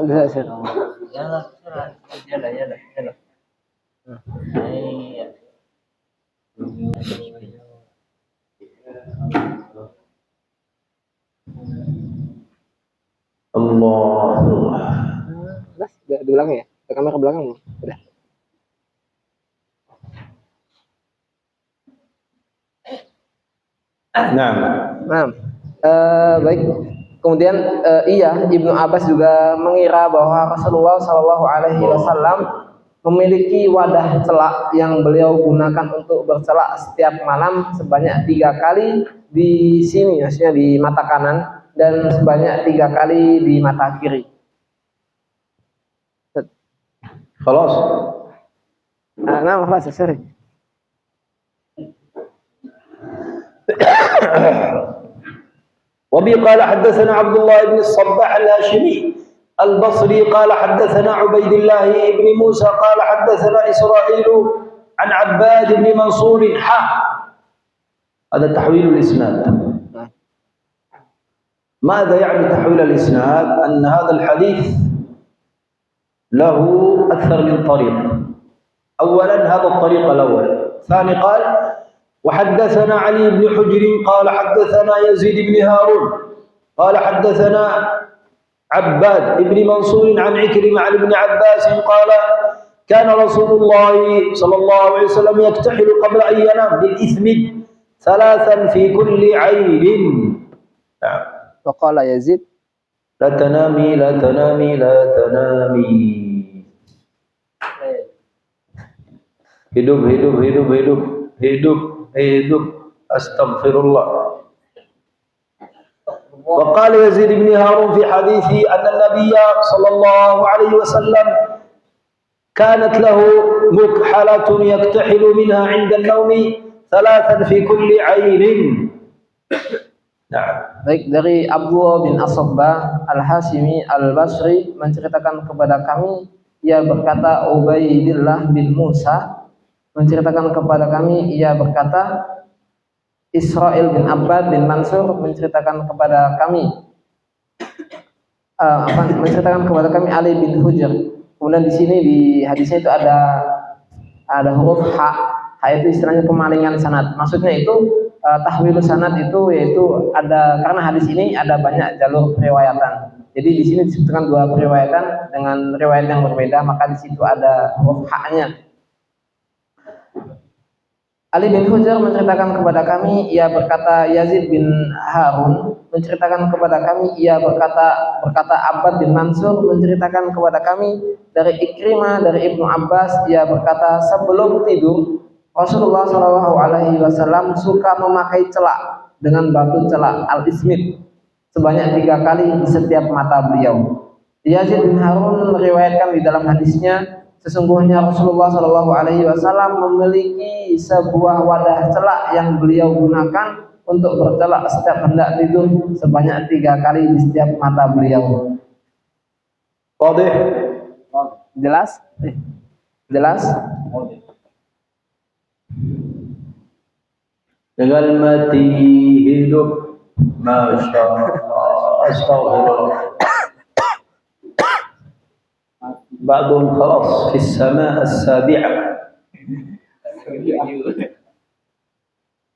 bisa يلا Allah. Bas, di belakang ya? Ke kamera belakang belum? Udah. Nah, baik. Kemudian iya, Ibnu Abbas juga mengira bahwa Rasulullah Shallallahu Alaihi Wasallam memiliki wadah celak yang beliau gunakan untuk bercelak setiap malam sebanyak 3 kali di sini, maksudnya di mata kanan, dan sebanyak 3 kali di mata kiri. خلاص. Nah, خلاص sorry. وبي قال حدثنا عبد الله بن الصباح الهاشمي البصري قال حدثنا عبيد الله بن موسى قال حدثنا إسرائيل عن عباد بن منصور هذا تحويل الإسناد. ماذا يعني تحويل الإسناد؟ أن هذا الحديث له أكثر من طريق. أولا هذا الطريق الأول. ثاني قال وحدثنا علي بن حجر قال حدثنا يزيد بن هارون قال حدثنا عباد بن منصور عن عكرمة عن ابن عباس قال كان رسول الله صلى الله عليه وسلم يكتحل قبل أن ينام بالإثمد 3 في كل عين. وقال يزيد لا تنامي لا تنامي لا تنامي. hidup أستغفر الله. وقال يزيد بن هارون في حديثه أن النبي صلى الله عليه وسلم كانت له مكحلة يكتحل منها عند النوم 3 في كل عين. نعم. Baik, dari Abu bin As-Sabbah Al-Hashimi Al-Basri menceritakan kepada kami, ia berkata, Ubaidillah bin Musa menceritakan kepada kami, ia berkata, Israel bin Abbad bin Mansur menceritakan kepada kami, menceritakan kepada kami Ali bin Hujr. Kemudian di sini di hadisnya itu ada huruf ha. Ha itu istilahnya pemalingan sanad. Maksudnya itu tahwilus sanad itu yaitu ada, karena hadis ini ada banyak jalur riwayatan. Jadi di sini disebutkan dua periwayatan dengan riwayat yang berbeda, maka di situ ada huruf haknya. Ali bin Hujr menceritakan kepada kami, ia berkata Yazid bin Harun menceritakan kepada kami, ia berkata Abbad bin Mansur menceritakan kepada kami dari Ikrimah dari Ibnu Abbas, ia berkata sebelum tidur Rasulullah Shallallahu Alaihi Wasallam suka memakai celak dengan batu celak al-ismit sebanyak 3 kali di setiap mata beliau. Yazid bin Harun meriwayatkan di dalam hadisnya, sesungguhnya Rasulullah Shallallahu Alaihi Wasallam memiliki sebuah wadah celak yang beliau gunakan untuk bercelak setiap hendak tidur sebanyak 3 kali di setiap mata beliau. Wadih? Jelas? Jelas? Dengan mati hidup, masya Allah, astagfirullah. بعضهم خلاص في السماء السابعة.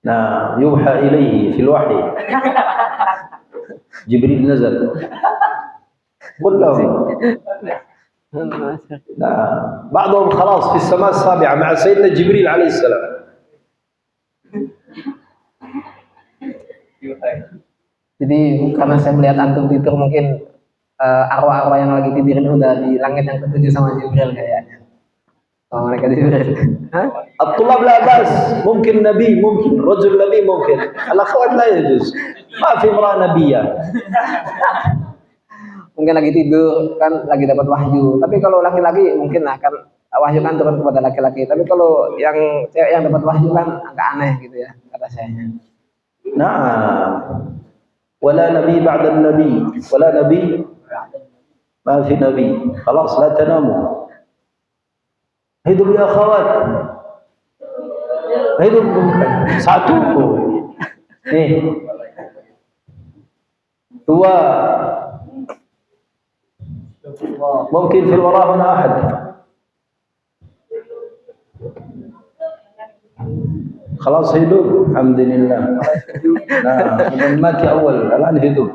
نعم يوحى إليه في الوحي. جبريل نزل. قل لهم. نعم بعضهم خلاص في السماء السابعة مع سيدنا جبريل عليه السلام. Jadi karena saya melihat antum tidur mungkin arwah-arwah yang lagi tidur ini udah di langit yang ketujuh sama Jibril kayaknya. Oh, mereka Jibril. الطلاب لا بأس ممكن نبي ممكن رجل نبي ممكن الأخوات لا يجوز ما في امرأة نبية. Mungkin lagi tidur kan lagi dapat wahyu. Tapi kalau laki-laki mungkin akan wahyu kan turun kepada laki-laki. Tapi kalau yang cewek yang dapat wahyu kan agak aneh gitu ya kata saya. Nah, ولا نبي بعد النبي ولا نبي ما في نبي خلاص لا تناموا. هدوا يا أخوات هدوا ساعتوكم هو ممكن في الوراء هنا أحد. خلاص هدوء الحمد لله. نعم مات أول الآن هدوء.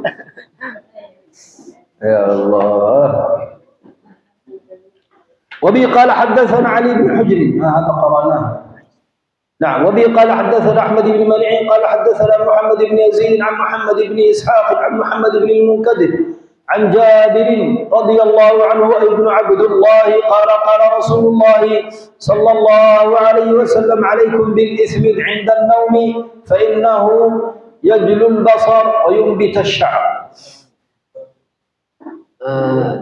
يا الله. وبه قال حدثنا علي بن حجر هذا قرأناه. نعم وبه قال حدثنا أحمد بن منيع قال حدثنا محمد بن يزيد عن محمد بن إسحاق عن محمد بن المنكدر عن جابر رضي الله عنه ابن عبد الله قال قال رسول الله صلى الله عليه وسلم عليكم بالإثم عند النوم فإنه يجلو البصر وينبت الشعر.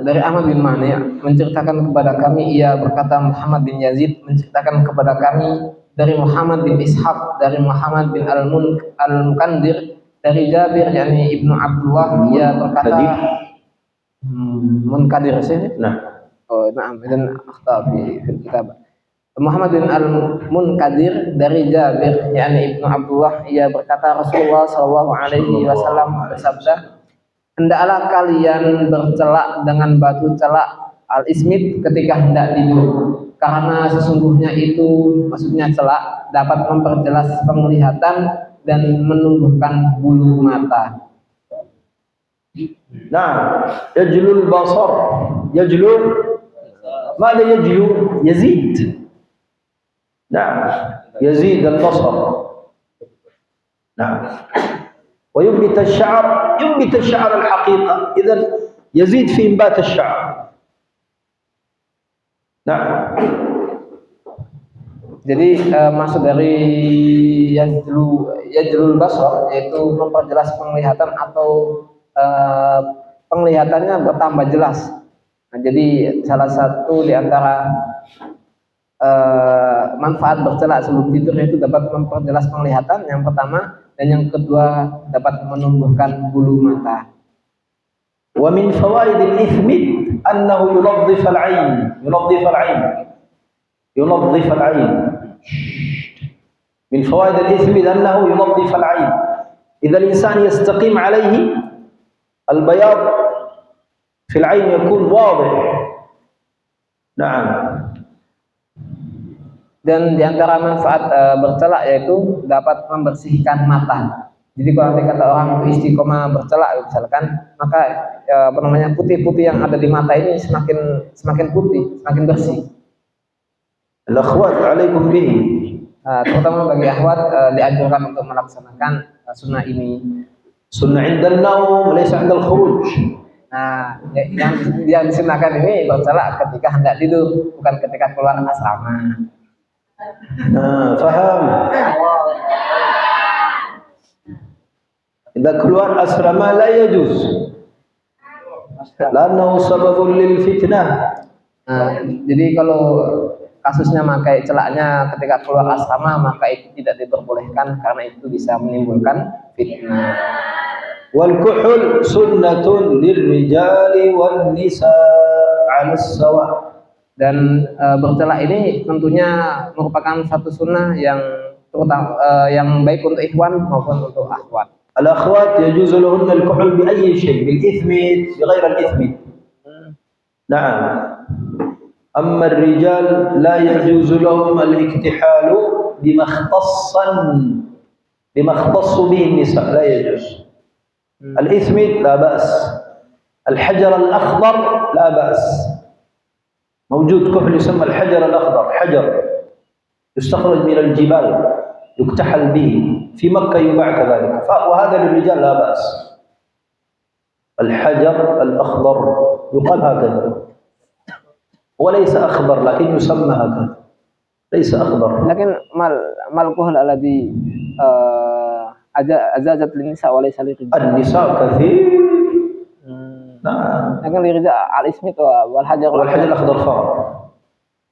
Dari Ahmad bin Mani' menceritakan kepada kami, ia berkata Muhammad bin Yazid menceritakan kepada kami dari Muhammad bin Ishaq dari Muhammad bin Al-Mukandir dari Jabir yakni Ibnu Abdullah, ia berkata Munkadir sih. Nah. Oh, na'am, dan akhta fi kitab. Muhammad bin Al-Munkadir dari Jabir yakni Ibnu Abdullah, ia berkata Rasulullah sallallahu alaihi wasallam bersabda, hendaklah kalian bercelak dengan batu celak al-ismit ketika hendak tidur, karena sesungguhnya itu, maksudnya celak, dapat memperjelas penglihatan dan menumbuhkan bulu mata. نعم يجلو البصر يجلو ماذا يجلو يزيد. نعم يزيد البصر. نعم وينبت الشعر ينبت الشعر الحقيقة إذا يزيد في إنبات الشعر. نعم. Jadi maksud dari yajlul basar yaitu memperjelas penglihatan atau penglihatannya bertambah jelas. Nah, jadi salah satu di antara manfaat bercelak sebelum tidur itu dapat memperjelas penglihatan yang pertama, dan yang kedua dapat menumbuhkan bulu mata. Wa min fawaid al-ithmit annahu yunazzif al-'ain ينظف العين. من فوائد الإثم أنه ينظف العين. إذا الإنسان يستقيم عليه البياض في العين يكون واضح. نعم. Dan di antara manfaat bercelak yaitu dapat membersihkan mata. Jadi kalau nanti kata orang itu istiqomah bercelak misalkan, maka putih-putih yang ada di mata ini semakin putih, semakin bersih. الأخوات عليكم به. Terutama bagi akhwat dianjurkan untuk melaksanakan sunnah ini. سنة عند النوم ليس عند الخروج. Nah, yang disunahkan ini bercelak ketika hendak tidur, bukan ketika keluar asrama. فهم. إذا keluar asrama لا يجوز لأنه سبب للفتنة. Jadi kalau kasusnya memakai celaknya ketika keluar asrama, maka itu tidak diperbolehkan karena itu bisa menimbulkan fitnah. والكحل سنة للرجال والنساء على السواء. Dan bercelak ini tentunya merupakan satu sunnah yang terutama yang baik untuk ikhwan maupun untuk akhwat. الأخوات يجوز لهن الكحل بأي شيء، بالإثميد بغير الإثميد. نعم. أما الرجال لا يجوز لهم الاكتحال بما اختص به النساء، لا يجوز. الإثميد لا بأس، الحجر الأخضر لا بأس، موجود كحل يسمى الحجر الأخضر، حجر يستخرج من الجبال يكتحل به، في مكة يباع كذلك، وهذا للرجال لا بأس. الحجر الأخضر يقال هكذا، وليس أخضر لكن يسمى هكذا، ليس أخضر. لكن ما الكحل الذي أجازت للنساء وليس للرجال؟ النساء كثير. نعم. لكن للرجال الإسميت والحجر الأخضر فقط.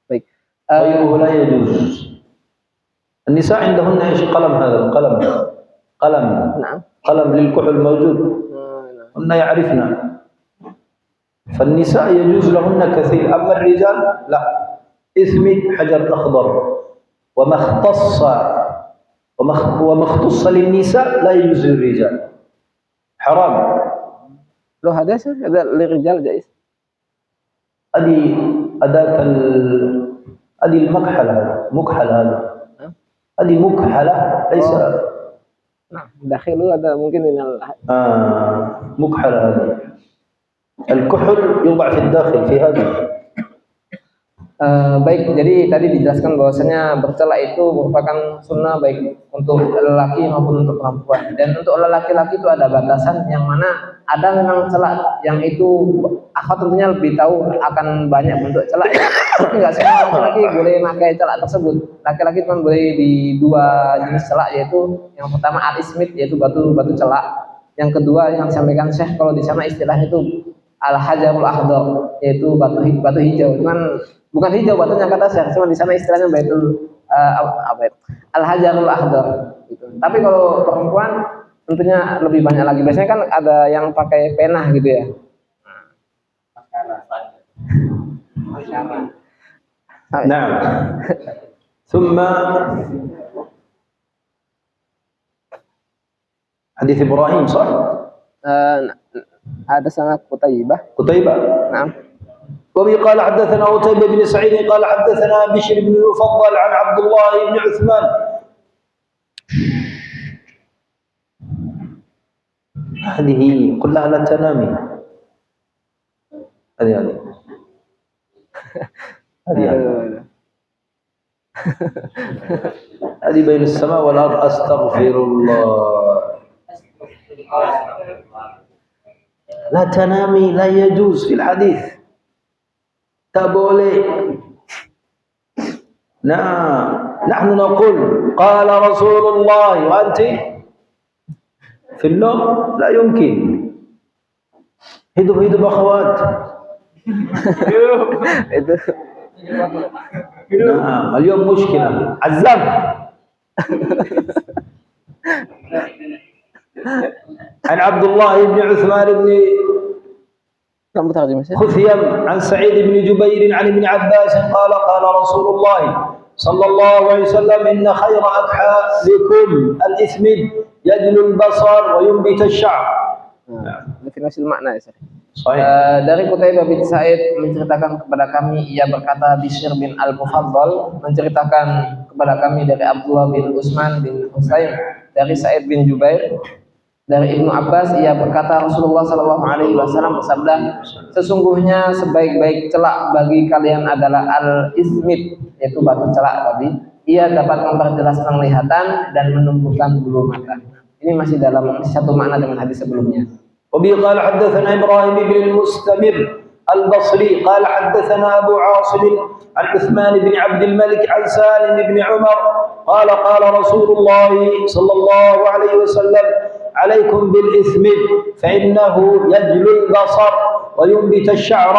طيب. غيره لا يجوز. النساء عندهن ايش؟ قلم، هذا القلم قلم. نعم. قلم للكحل موجود. هن يعرفن. فالنساء يجوز لهن كثير، أما الرجال لا. إثمد حجر أخضر، وما اختص للنساء لا يجوز للرجال، حرام. لو هذا للرجال جائز. هذه أداة هذه المكحلة، مكحل هذا، هذه مكحلة ليس. نعم. داخله هذا ممكن من مكحلة هذه. الكحل يوضع في الداخل في هذا. Baik, jadi tadi dijelaskan bahwasanya bercelak itu merupakan sunnah baik untuk lelaki maupun untuk perempuan. Dan untuk lelaki-laki itu ada batasan yang mana ada memang celak yang itu akhwat tentunya lebih tahu akan banyak bentuk celak. Tapi nggak semua laki-laki boleh pakai celak tersebut. Laki-laki cuma boleh di dua jenis celak, yaitu yang pertama al-ismit, yaitu batu celak. Yang kedua yang disampaikan Syekh, kalau di sana istilahnya itu al-hajarul akhdar, yaitu batu hijau. Cuman bukan hijau batunya kata Syekh, cuma di sana istilahnya al-hajarul akhdar gitu. Tapi kalau perempuan tentunya lebih banyak lagi. Biasanya kan ada yang pakai pena gitu ya. Nah. ثم حديث إبراهيم صح؟ Ada sangat Qutaibah. نعم. وبه قال حدثنا قتيبة بن سعيد قال حدثنا بشر بن المفضل عن عبد الله بن عثمان. هذه كلها لا تنامي. هذه هذه بين السماء والأرض. أستغفر الله. لا تنامي، لا يجوز في الحديث. تبولي. نعم، نحن نقول قال رسول الله وأنت في النوم لا يمكن. hidup أخوات. نعم، اليوم مشكلة. عزام. عن عبد الله بن عثمان بن خثيم عن سعيد بن جبير عن ابن عباس قال قال رسول الله صلى الله عليه وسلم إن خير أكحالكم الإثمد يجل البصر وينبت الشعر. Lebih ngasih makna ya, dari Qutaibah bin Sa'id menceritakan kepada kami, ia berkata Bishr bin Al-Mufaddal menceritakan kepada kami dari Abdullah bin Utsman bin Husaim dari Sa'id bin Jubair dari Ibnu Abbas, ia berkata Rasulullah Shallallahu Alaihi Wasallam bersabda, sesungguhnya sebaik-baik celak bagi kalian adalah al-ismit, yaitu batu celak tadi. Ia dapat memperjelas penglihatan dan menumbuhkan bulu mata. Ini masih dalam satu makna dengan hadis sebelumnya. Wabi qala haddatsana Ibrahim bin Mustamir al-Basri qala haddatsana Abu Asim an Utsman bin Abd al-Malik an Salim bin Umar qala qala Rasulullah sallallahu alaihi wasallam عليكم بالإثم فإنه يجلو البصر وينبت الشعر.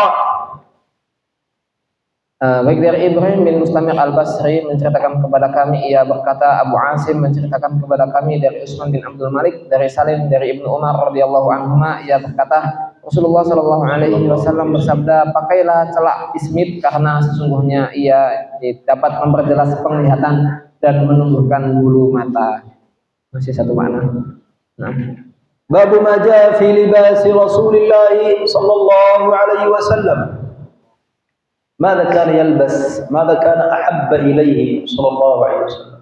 Baik dari Ibrahim bin Mustamir al-Basri menceritakan kepada kami, ia berkata Abu Asim menceritakan kepada kami dari Utsman bin Abdul Malik dari Salim dari Ibnu Umar radhiyallahu anhuma, ia berkata Rasulullah sallallahu alaihi wasallam bersabda, pakailah celak ismit karena sesungguhnya ia dapat memperjelas penglihatan dan menumbuhkan bulu mata. Masih satu makna. باب ما جاء في لباس رسول الله صلى الله عليه وسلم ماذا كان يلبس ماذا كان أحب إليه صلى الله عليه وسلم.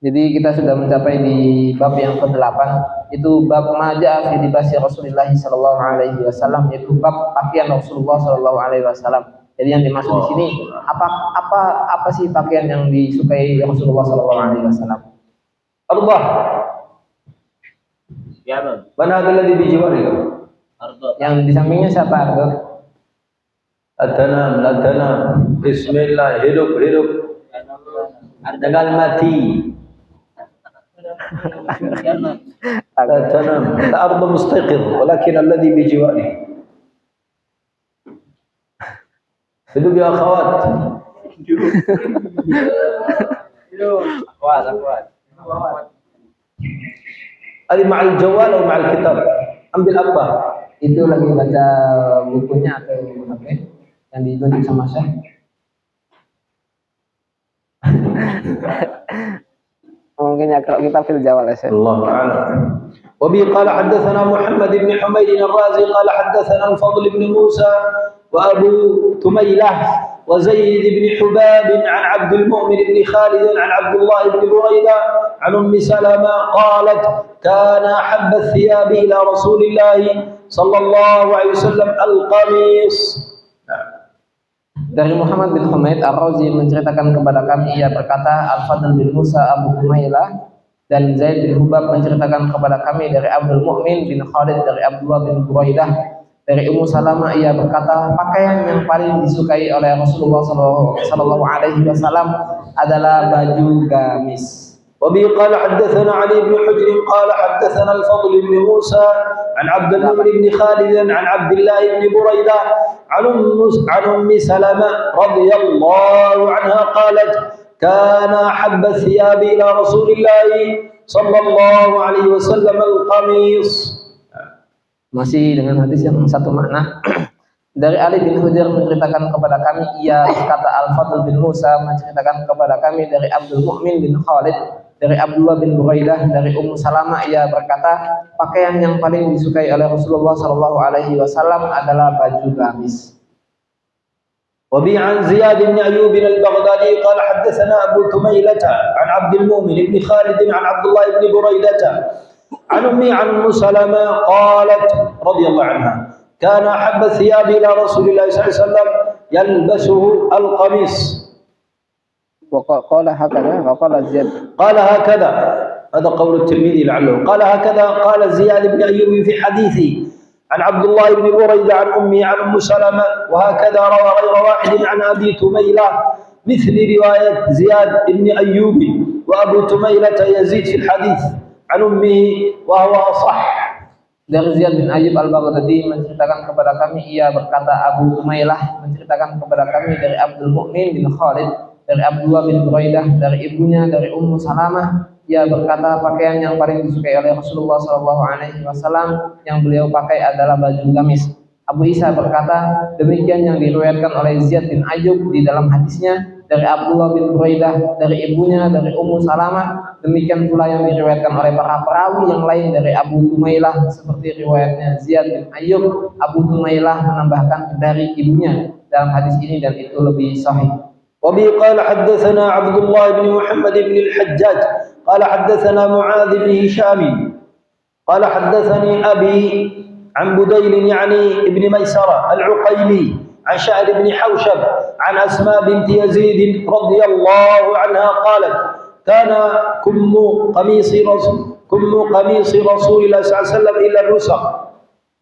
Jadi kita sudah mencapai di bab yang ke-8, itu bab ma jaa fi libasi Rasulillah sallallahu alaihi wasallam, yaitu bab pakaian Rasulullah sallallahu alaihi wasallam. Jadi yang dimaksud di sini apa sih pakaian yang disukai Rasulullah sallallahu alaihi wasallam? Allah. Mana ada lagi biji warna? Yang di sampingnya siapa? Atanam, latanam. Bismillah, hidup. Dengan mati. Atanam. الأرض مستيقظ ولكن الذي بجواره. hidup ya akhwat. akhwat. Ada ma'al jawal atau ma'al kitab? Ambil apa? Itu lagi baca bukunya atau HP yang ditunjuk sama Syekh? Mungkin ya kalau kita pilih jawal ya Syekh. Allahu a'lam. Wabi qala haddatsana Muhammad bin Humaid al-Razi qala haddatsana al-Fadl bin Musa wa Abu Tumailah وزيد بن حباب عن عبد المؤمن بن خالد عن عبد الله بن بريدة عن أم سلمة قالت كان أحب الثياب إلى رسول الله صلى الله عليه وسلم القميص. Dari Muhammad bin Humaid Ar-Razi menceritakan kepada kami, ia berkata Al-Fadl bin Musa Abu Tumailah dan Zaid bin Hubab menceritakan kepada kami dari Abdul Mu'min bin Khalid dari Abdullah bin Buraidah dari Ummu Salamah, ia berkata pakaian yang paling disukai oleh Rasulullah sallallahu alaihi wasallam adalah baju gamis. Wabi qala haddatsana Ali bin Hujr qala haddatsana al-Fadl bin Musa an Abd al-Mu'min bin Khalid an Abdullah bin Buraidah an Ummi Salamah radhiyallahu anha qalat kana habba thiyab ila Rasulillah sallallahu alaihi wasallam al-qamis. Masih dengan hadis yang satu makna. Dari Ali bin Hujr menceritakan kepada kami, ia berkata Al-Fadl bin Musa menceritakan kepada kami dari Abdul Mu'min bin Khalid dari Abdullah bin Buraidah dari Ummu Salamah, ia berkata pakaian yang paling disukai oleh Rasulullah sallallahu alaihi wasallam adalah baju gamis. Wabi an Ziyad bin Ayyub al-Baghdadi qala haddatsana Abu Tumailah an Abdul Mu'min bin Khalid an Abdullah bin Buraidah عن أمي عن أم سلمة قالت رضي الله عنها كان أحب الثياب إلى رسول الله صلى الله عليه وسلم يلبسه القميص. وقال هكذا وقال زياد قال هكذا هذا قول الترمذي لعله قال هكذا قال زياد بن أيوب في حديثه عن عبد الله بن بريدة عن أمي عن أم سلمة وهكذا روى غير واحد عن أبي تميلة مثل رواية زياد بن أيوب وأبو تميلة يزيد في الحديث عن أمه وهو صح. Dari Ziyad bin Ayyub al-Baghdadi menceritakan kepada kami, ia berkata Abu Tumailah menceritakan kepada kami dari Abdul Mu'min bin Khalid dari Abdullah bin Buraidah dari ibunya dari Ummu Salamah, ia berkata pakaian yang paling disukai oleh Rasulullah sallallahu alaihi wasallam yang beliau pakai adalah baju gamis. Abu Isa berkata demikian yang diriwayatkan oleh Ziyad bin Ayyub di dalam hadisnya dari Abdullah bin Buraidah dari ibunya dari Ummu Salamah. Demikian pula yang diriwayatkan oleh para perawi yang lain dari Abu Tumailah seperti riwayatnya Ziyad bin Ayyub. Abu Tumailah menambahkan dari ibunya dalam hadis ini dan itu lebih sahih. Wa bi qala haddatsana Abdullah bin Muhammad bin al-Hajjaj قال حدثنا معاذ بن هشام قال حدثني أبي عن بديل يعني ابن ميسرة العقيلي عن شعر بن حوشب عن أسماء بنت يزيد رضي الله عنها قالت كان كم قميص رسول الله صلى الله عليه وسلم إلى الرسغ.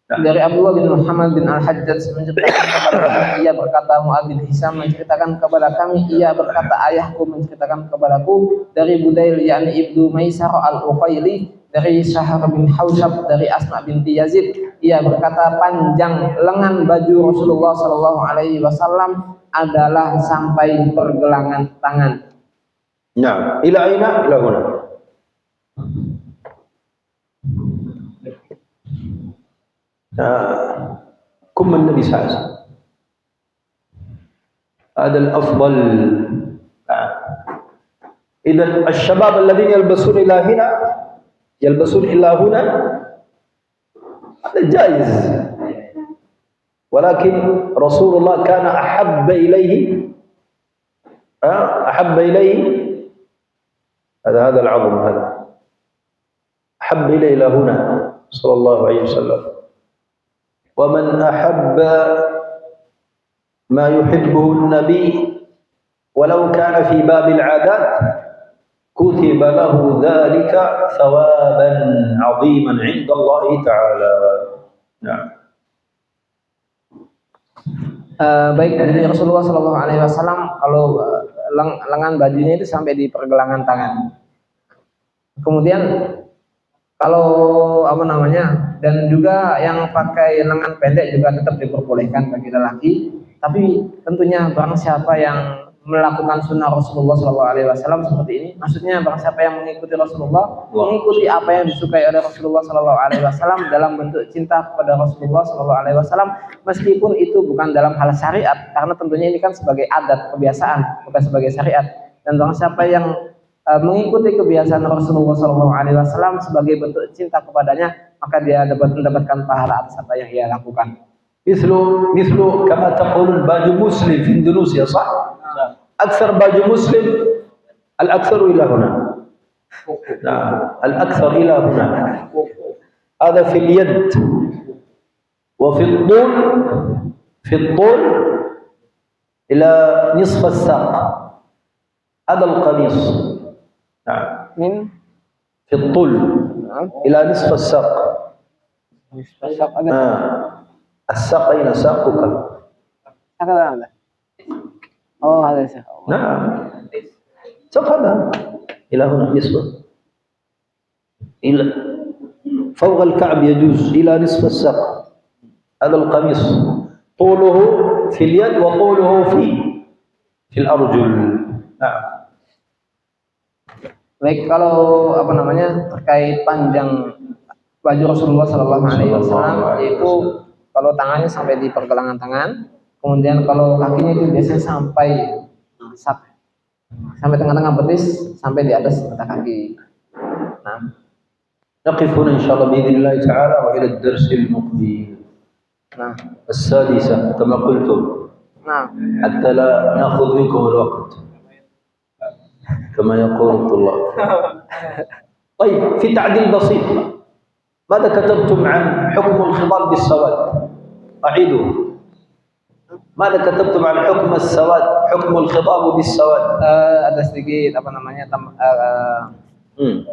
Dari Abdullah bin Muhammad bin Al-Hajjaj menceritakan kepada kami, ia berkata, Mu'adz bin Hisam menceritakan kepada kami, ia berkata, ayahku menceritakan kepadaku dari Budail yakni Ibnu Maisar al-Uqaili, dari Syahr bin Haushab, dari Asma binti Yazid, ia berkata, panjang lengan baju Rasulullah sallallahu alaihi wasallam adalah sampai pergelangan tangan. Nah, ila aina? Ila huna. كم النبي صلى الله عليه وسلم هذا الأفضل. إذا الشباب الذين يلبسون إلى هنا هذا جائز، ولكن رسول الله كان أحب إليه هذا العظم، هذا أحب إليه إلى هنا صلى الله عليه وسلم. ومن أحب ما يحبه النبي ولو كان في باب العادات كتب له ذلك ثوابا عظيما عند الله تعالى. نعم. Baik, dari Rasulullah Shallallahu Alaihi Wasallam kalau lengan bajunya itu sampai di pergelangan tangan. Kemudian kalau dan juga yang pakai lengan pendek juga tetap diperbolehkan bagi lelaki. Tapi tentunya barang siapa yang melakukan sunnah Rasulullah SAW seperti ini, maksudnya barang siapa yang mengikuti Rasulullah, mengikuti apa yang disukai oleh Rasulullah SAW dalam bentuk cinta kepada Rasulullah SAW, meskipun itu bukan dalam hal syariat, karena tentunya ini kan sebagai adat kebiasaan, bukan sebagai syariat. Dan barang siapa yang mengikuti kebiasaan Rasulullah SAW sebagai bentuk cinta kepadanya, maka dia dapat mendapatkan pahala atas apa yang ia lakukan. Mislu kama taqulun baju muslim di Indonesia, sah? Aksar baju muslim al-aktsaru ila huna. Nah, al-aktsar ila huna. Hada fi al-yad wa fi al-طول ila nisf as-saq. Hada al-qamis. من في الطول إلى نصف الساق. الساق أين ساقك؟ هذا. هذا ساق. نعم، ساق هذا إلى هنا نصف، إلى فوق الكعب يجوز إلى نصف الساق. هذا القميص طوله في اليد وطوله في الأرجل. نعم. Baik, kalau terkait panjang baju Rasulullah Sallallahu Alaihi Wasallam, yaitu kalau tangannya sampai di pergelangan tangan, kemudian kalau kakinya itu biasanya sampai tengah-tengah betis, sampai di atas mata kaki. Nah, نقف هنا إن شاء الله بإذن الله تعالى وإلى الدرس المقبل. السادسة كما قلتم. حتى لا نأخذ منكم الوقت كما يقول الطلاب. طيب، في تعديل بسيط، ماذا كتبتم عن حكم الخضاب بالسواد؟ أعيدوا. ماذا كتبتم عن حكم السواد؟ حكم الخضاب بالسواد. Ada sedikit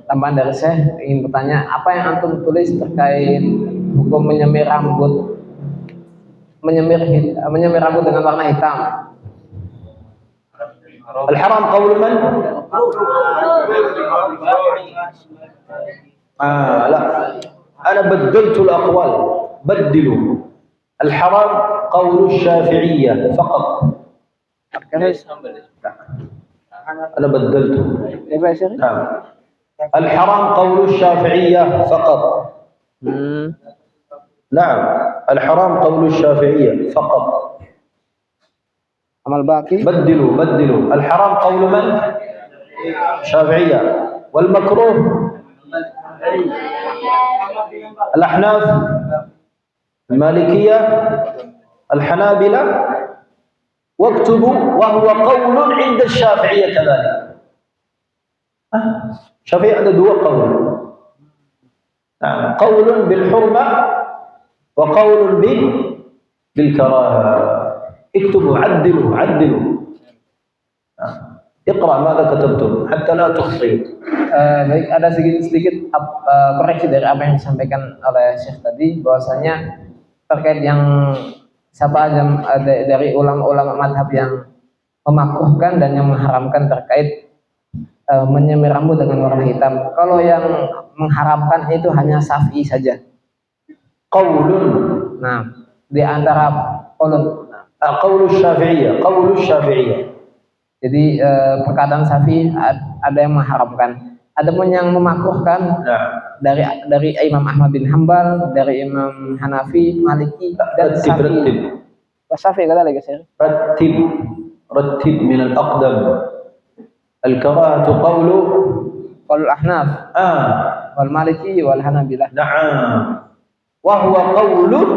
tambahan dari saya, ingin bertanya, apa yang antum tulis terkait hukum menyemir rambut dengan warna hitam? الحرام قول من؟ لا، أنا بدلت الأقوال. بدلوا. الحرام قول الشافعية فقط. أنا بدلته. نعم. الحرام قول الشافعية فقط. نعم، الحرام قول الشافعية فقط. Amal baki. بدلوا. الحرام قول من؟ شافعية. والمكروه الأحناف، المالكية، الحنابلة. واكتبوا وهو قول عند الشافعية كذلك. Syafi'i ada dua qaul. Nah, qaulun bil hurmah wa qaulun bil karahah. Iktubu, addilu. اقرأ ماذا كتبتم حتى لا تخطئوا. Baik, ada sedikit koreksi dari apa yang disampaikan oleh Syekh tadi, bahwasanya terkait yang siapa aja dari ulama-ulama madhab yang memakruhkan dan yang mengharamkan terkait menyemir rambut dengan warna hitam. Kalau yang mengharamkan itu hanya Syafi'i saja. Qaulun. Nah, di antara qaulus Syafi'iyah. Jadi perkataan Syafi'i ada yang mengharamkan. Adapun yang memakruhkan dari Imam Ahmad bin Hanbal, dari Imam Hanafi, Maliki dan Syafi'i. Syafi'i kata lagi saya. Rattib min al-aqdam. Al-karahatu qawlu Ahnaf. Wal Maliki wal Hanabilah. Na'am. Wa huwa qawlun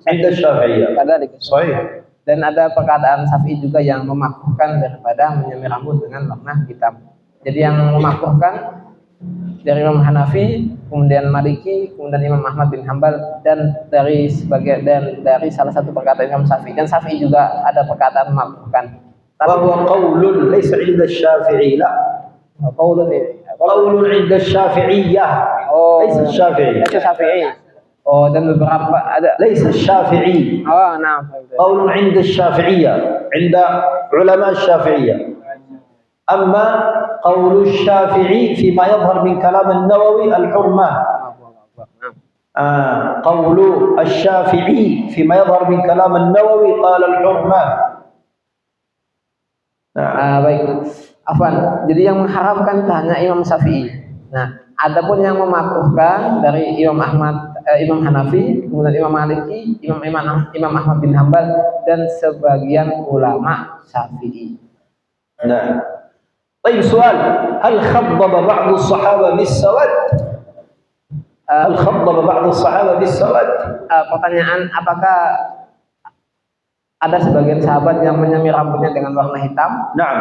'inda Syafi'iyah. Kadzalik. Sahih. Dan ada perkataan Syafi'i juga yang memakruhkan daripada menyemir rambut dengan warna hitam. Jadi yang memakruhkan dari Imam Hanafi, kemudian Maliki, kemudian Imam Ahmad bin Hanbal, dan dari salah satu perkataan Imam Syafi'i. Dan Syafi'i juga ada perkataan memakruhkan. Bahwa qaulun laysa 'inda Syafi'i, la. Qaulun 'inda Syafi'iyah. Laysa Syafi'i. Dan beberapa ada laysa Syafi'i. Nah. Qaulun 'inda Syafi'iyah, 'inda ulama Syafi'iyah. Amma qaulu Syafi'i fima yadhhar min kalam an-Nawawi al-hurmah. Qaulu Asy-Syafi'i fima yadhhar min kalam an-Nawawi qala al-hurmah. Baik. Afwan. Jadi yang mengharamkan hanya Imam Syafi'i. Nah, adapun yang memakruhkan dari Imam Ahmad, Imam Hanafi, kemudian Imam Maliki, Imam Ahmad bin Hanbal, dan sebagian ulama Syafi'i. Nah, baik, soal, hal khaddaba ba'd as-sahaba bis-sawad? Pertanyaan, apakah ada sebagian sahabat yang menyemir rambutnya dengan warna hitam? Na'am.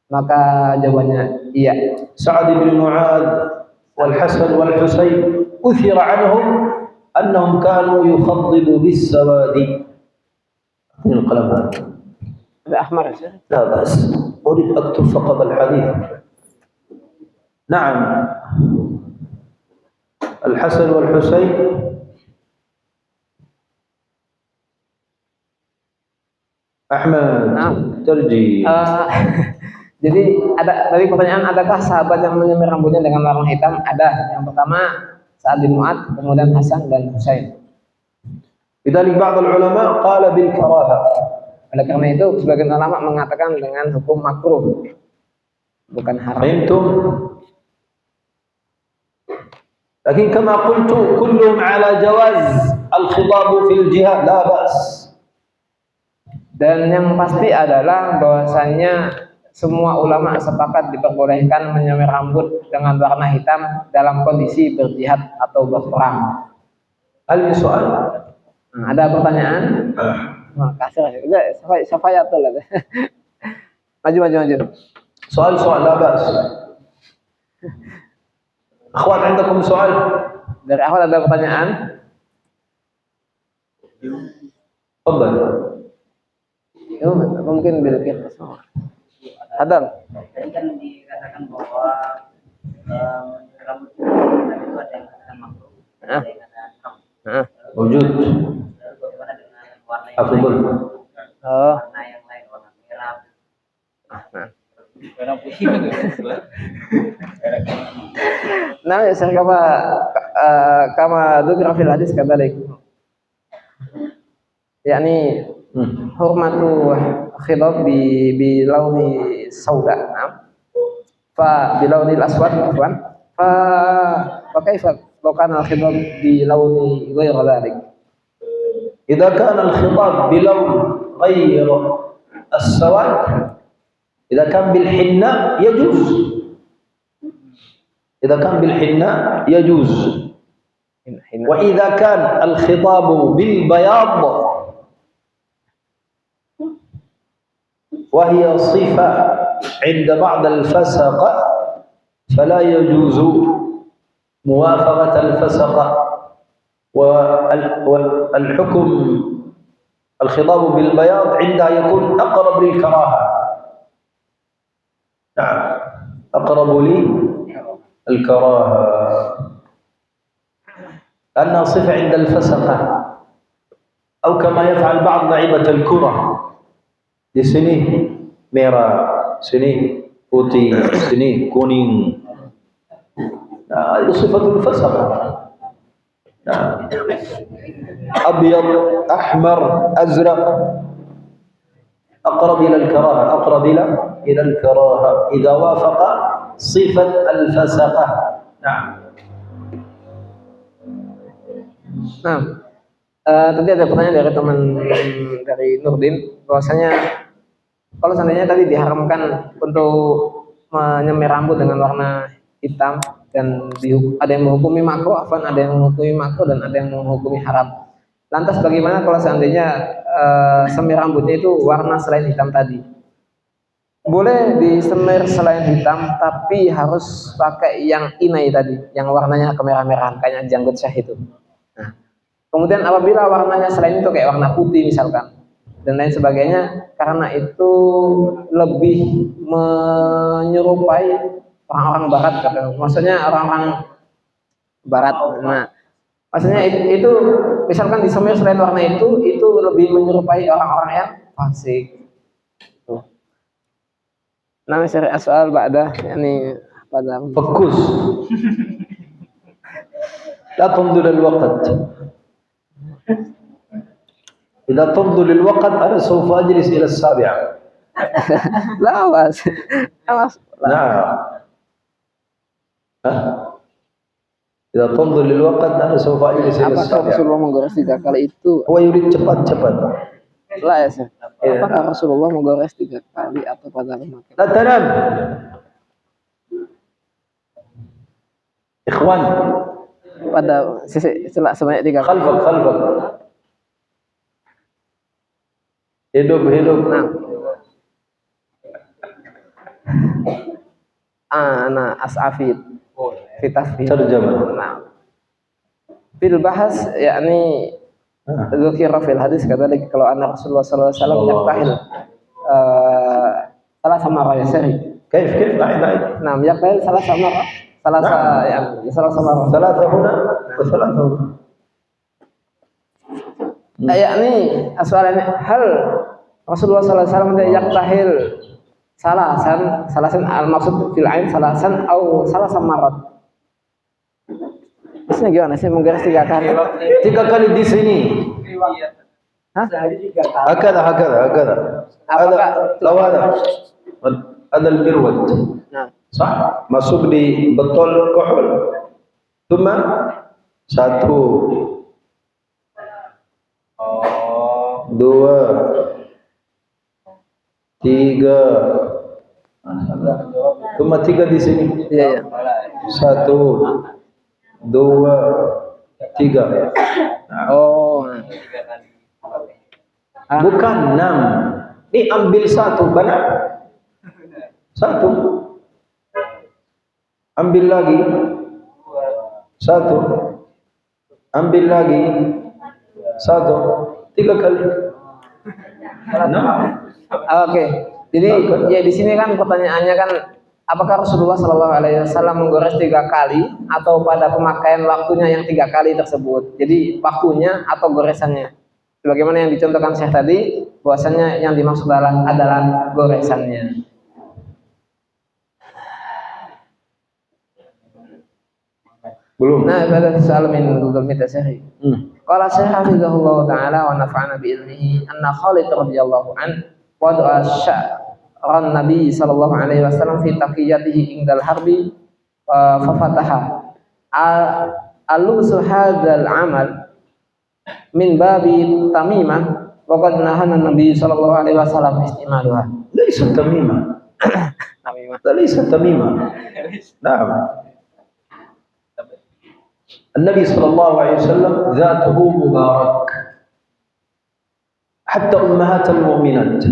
Maka jawabannya iya. Sa'ad bin Mu'adz wal Hasan wal Husayn uthira anhum annahum kanu yukhaddibu bis-sawadi. Ini al-qalam hada. Ahmar ya? لا بأس. أريد أكتب فقط الحديث. نعم. الحسن والحسين Ahmad, terji. Jadi ada dari pertanyaan, adakah sahabat yang menyemir rambutnya dengan warna hitam? Ada. Yang pertama Sa'ad bin Mu'adz, kemudian Hasan dan Husain. Bidzalik ba'd al-ulama qala bil karahah. Oleh karena itu sebagian ulama mengatakan dengan hukum makruh, bukan haram. Fahimtum? Lakin kama qultu kulluhum ala jawaz al-khidab fil jihad la ba's. Dan yang pasti adalah bahwasanya semua ulama sepakat diperbolehkan menyemir rambut dengan warna hitam dalam kondisi berjihad atau berperang. Al-soal. Ada pertanyaan? Makasih. Udah, saya tuh lah. Maju. Soal la ba's. Akhwat, عندكم soal? Dari akhwat ada pertanyaan? Tafadhal. Mungkin bil qirtas. Hadal. Tadi kan dikatakan bahwa rambut itu ada yang katakan makruh, ada yang katakan haram. Wujud. Bagaimana dengan warna yang lain? Warna yang lain, warna merah. Warna putih itu. Nah, saya kama dzikra fil hadis kadzalik. Yani hurmatu khidab bi launi sauda. Fa bi launi al-aswad afwan. Fa kaifa law kana al-khidab bi launi ghayr dhalik? Idza kana al-khitab bi lawn ghayr as-sawad, idza kan bil hinna yajuz. Idza kan bil hinna yajuz. Wa idza kan al-khitab bil bayad وهي صفة عند بعض الفسقة فلا يجوز موافقة الفسقة. والحكم الخضاب بالبياض عندها يكون أقرب للكراهة. نعم، أقرب للكراهة، أنها صفة عند الفسقة، أو كما يفعل بعض لعيبة الكرة di sini merah, sini putih, sini kuning. Nah, itu sifatul fasaqah. Nah, abyad, ahmar, azraq, aqrab ila al-karaha, aqrab ila al-karaha idza wafaqa sifat al-fasaqah. Nah. Nah, tadi ada pertanyaan dari teman dari Nurdin, bahwasanya kalau seandainya tadi diharamkan untuk menyemir rambut dengan warna hitam dan ada yang menghukumi makruh, ada yang menghukumi makruh dan ada yang menghukumi haram. Lantas bagaimana kalau seandainya semir rambutnya itu warna selain hitam tadi? Boleh disemir selain hitam, tapi harus pakai yang inai tadi, yang warnanya kemerah-merahan kayak janggut syah itu. Nah, kemudian apabila warnanya selain itu kayak warna putih misalkan dan lain sebagainya, karena itu lebih menyerupai orang-orang barat, maksudnya orang-orang barat. Nah, maksudnya itu misalkan disemir selain warna itu lebih menyerupai orang-orang yang fasik. Nama syariat soal ba'da yakni pada fokus. La tundur al-waqt. إذا تمضي للوقت أنا سوف أجلس إلى 7. لا بس نعم. إذا تمضي للوقت أنا سوف أجلس إلى 7. Apakah Rasulullah menggores 3 kali itu? هو يريد cepat-cepat. Lah ya, Sir. Apakah Rasulullah menggores 3 kali atau pada memakai? لا تنام. إخوان. Pada sisi sebanyak 3 kali. خلفك. Hidup. Ana as'afid fitafid terjemah. Nah, fil bahas yakni dzukira fil hadis kadzalik kalau anna Rasulullah sallallahu alaihi wasallam yaktahil salah sama raya seri. كيف عيد. Nah, yaktahil salah sama ثلاثة هنا وثلاثة هنا. yakni soalannya hal Rasulullah sallallahu alaihi wasallam yaktahil salasan al-maksud fil ain salasan atau salasan marat. Maksudnya gimana sih menggaris 3 kali? 3 kali di sini. Hah? هكذا. لو هذا البرود. Nah, صح. Masuk di botol kohol. ثم 1, 2, 3. Cuma 3 di sini. iya. 1, 2, 3. Oh. Bukan 6. Ini ambil 1 benar. 1. Ambil lagi. 1. Ambil lagi. 1. 3 kali. Oke. Jadi ya di sini kan pertanyaannya kan apakah Rasulullah Shallallahu Alaihi Wasallam menggores 3 kali atau pada pemakaian waktunya yang 3 kali tersebut. Jadi waktunya atau goresannya. Sebagaimana yang dicontohkan Syekh tadi, bahwasanya yang dimaksud adalah goresannya. Belum. Nah, pada soal min Google Meet Syekh. Qala Syekh hafizahullah taala wa nafa'ana bi ilmihi anna Khalid radhiyallahu an wa du'a sya'ran Nabi sallallahu alaihi wasallam fi taqiyatihi indal harbi fa fataha al-lusu hadzal amal min babi tamimah wa qad nahana Nabi sallallahu alaihi wasallam istimaluha. Laisa tamimah. Tamimah. Laisa tamimah. Naam. النبي صلى الله عليه وسلم ذاته مبارك حتى أمهات المؤمنات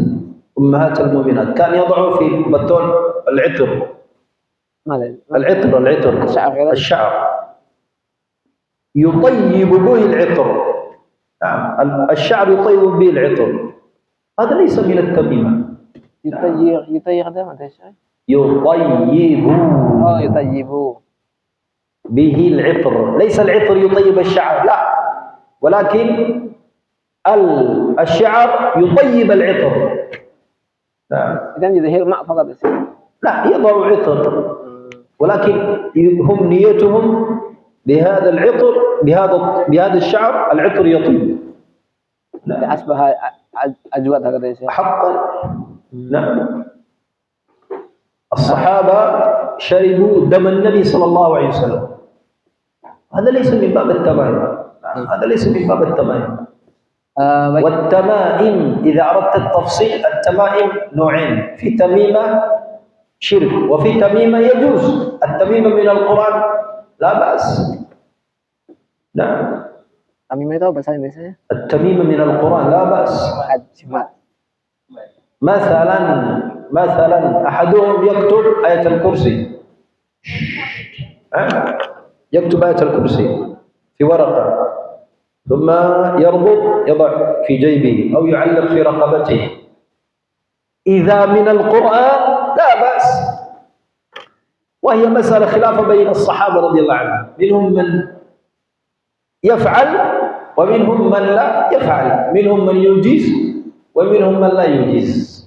كان يضع في بطول العطر العطر الشعر يطيب به العطر. نعم الشعر يطيب به العطر، هذا ليس من التميمة. يطير ده ماذا شيء؟ يطيب به العطر، ليس العطر يطيب الشعر، لا، ولكن الشعر يطيب العطر. نعم. إذا يظهر ماء فقط. لا، يضع عطر، ولكن هم نيتهم بهذا العطر، بهذا الشعر العطر يطيب. أشبه أجود هكذا شيء. حقا. نعم. الصحابة شربوا دم النبي صلى الله عليه وسلم، هذا ليس من باب التمائم، هذا ليس من باب التمائم. والتمائم إذا أردت التفصيل، التمائم نوعين، في تميمة شرك وفي تميمة يجوز. التميمة من القرآن لا بأس. نعم. تميمة itu bahasa Indonesia? التميمة من القرآن لا بأس. مثلا أحدهم يكتب آية الكرسي، يكتب آية الكرسي في ورقة ثم يربط، يضع في جيبه أو يعلق في رقبته. إذا من القرآن لا بأس، وهي مسألة خلاف بين الصحابة رضي الله عنهم، منهم من يفعل ومنهم من لا يفعل، منهم من يجيز ومنهم من لا يجيز.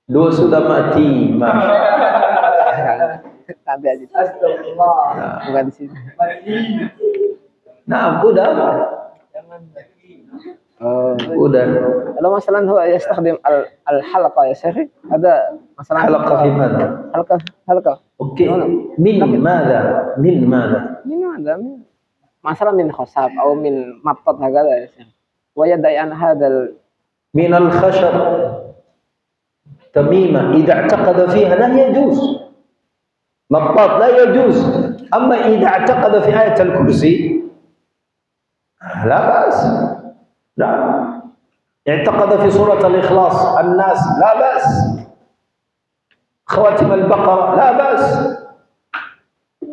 Dua sudah mati, Astagfirullah. Bukan di sini. Nah, udah. Udah. Kalau masalah هو يستخدم الحلقة يا شيخ، هذا مثلا حلقة في ماذا؟ حلقة. أوكي. من ماذا؟ مثلا من خشب أو من مطاط هكذا يا شيخ. ويدعي أن هذا من الخشب تميمة إذا اعتقد فيها لا يجوز، مطاط لا يجوز. أما إذا اعتقد في آية الكرسي لا بأس. لا، اعتقد في سورة الإخلاص الناس لا بأس، خواتم البقرة لا بأس.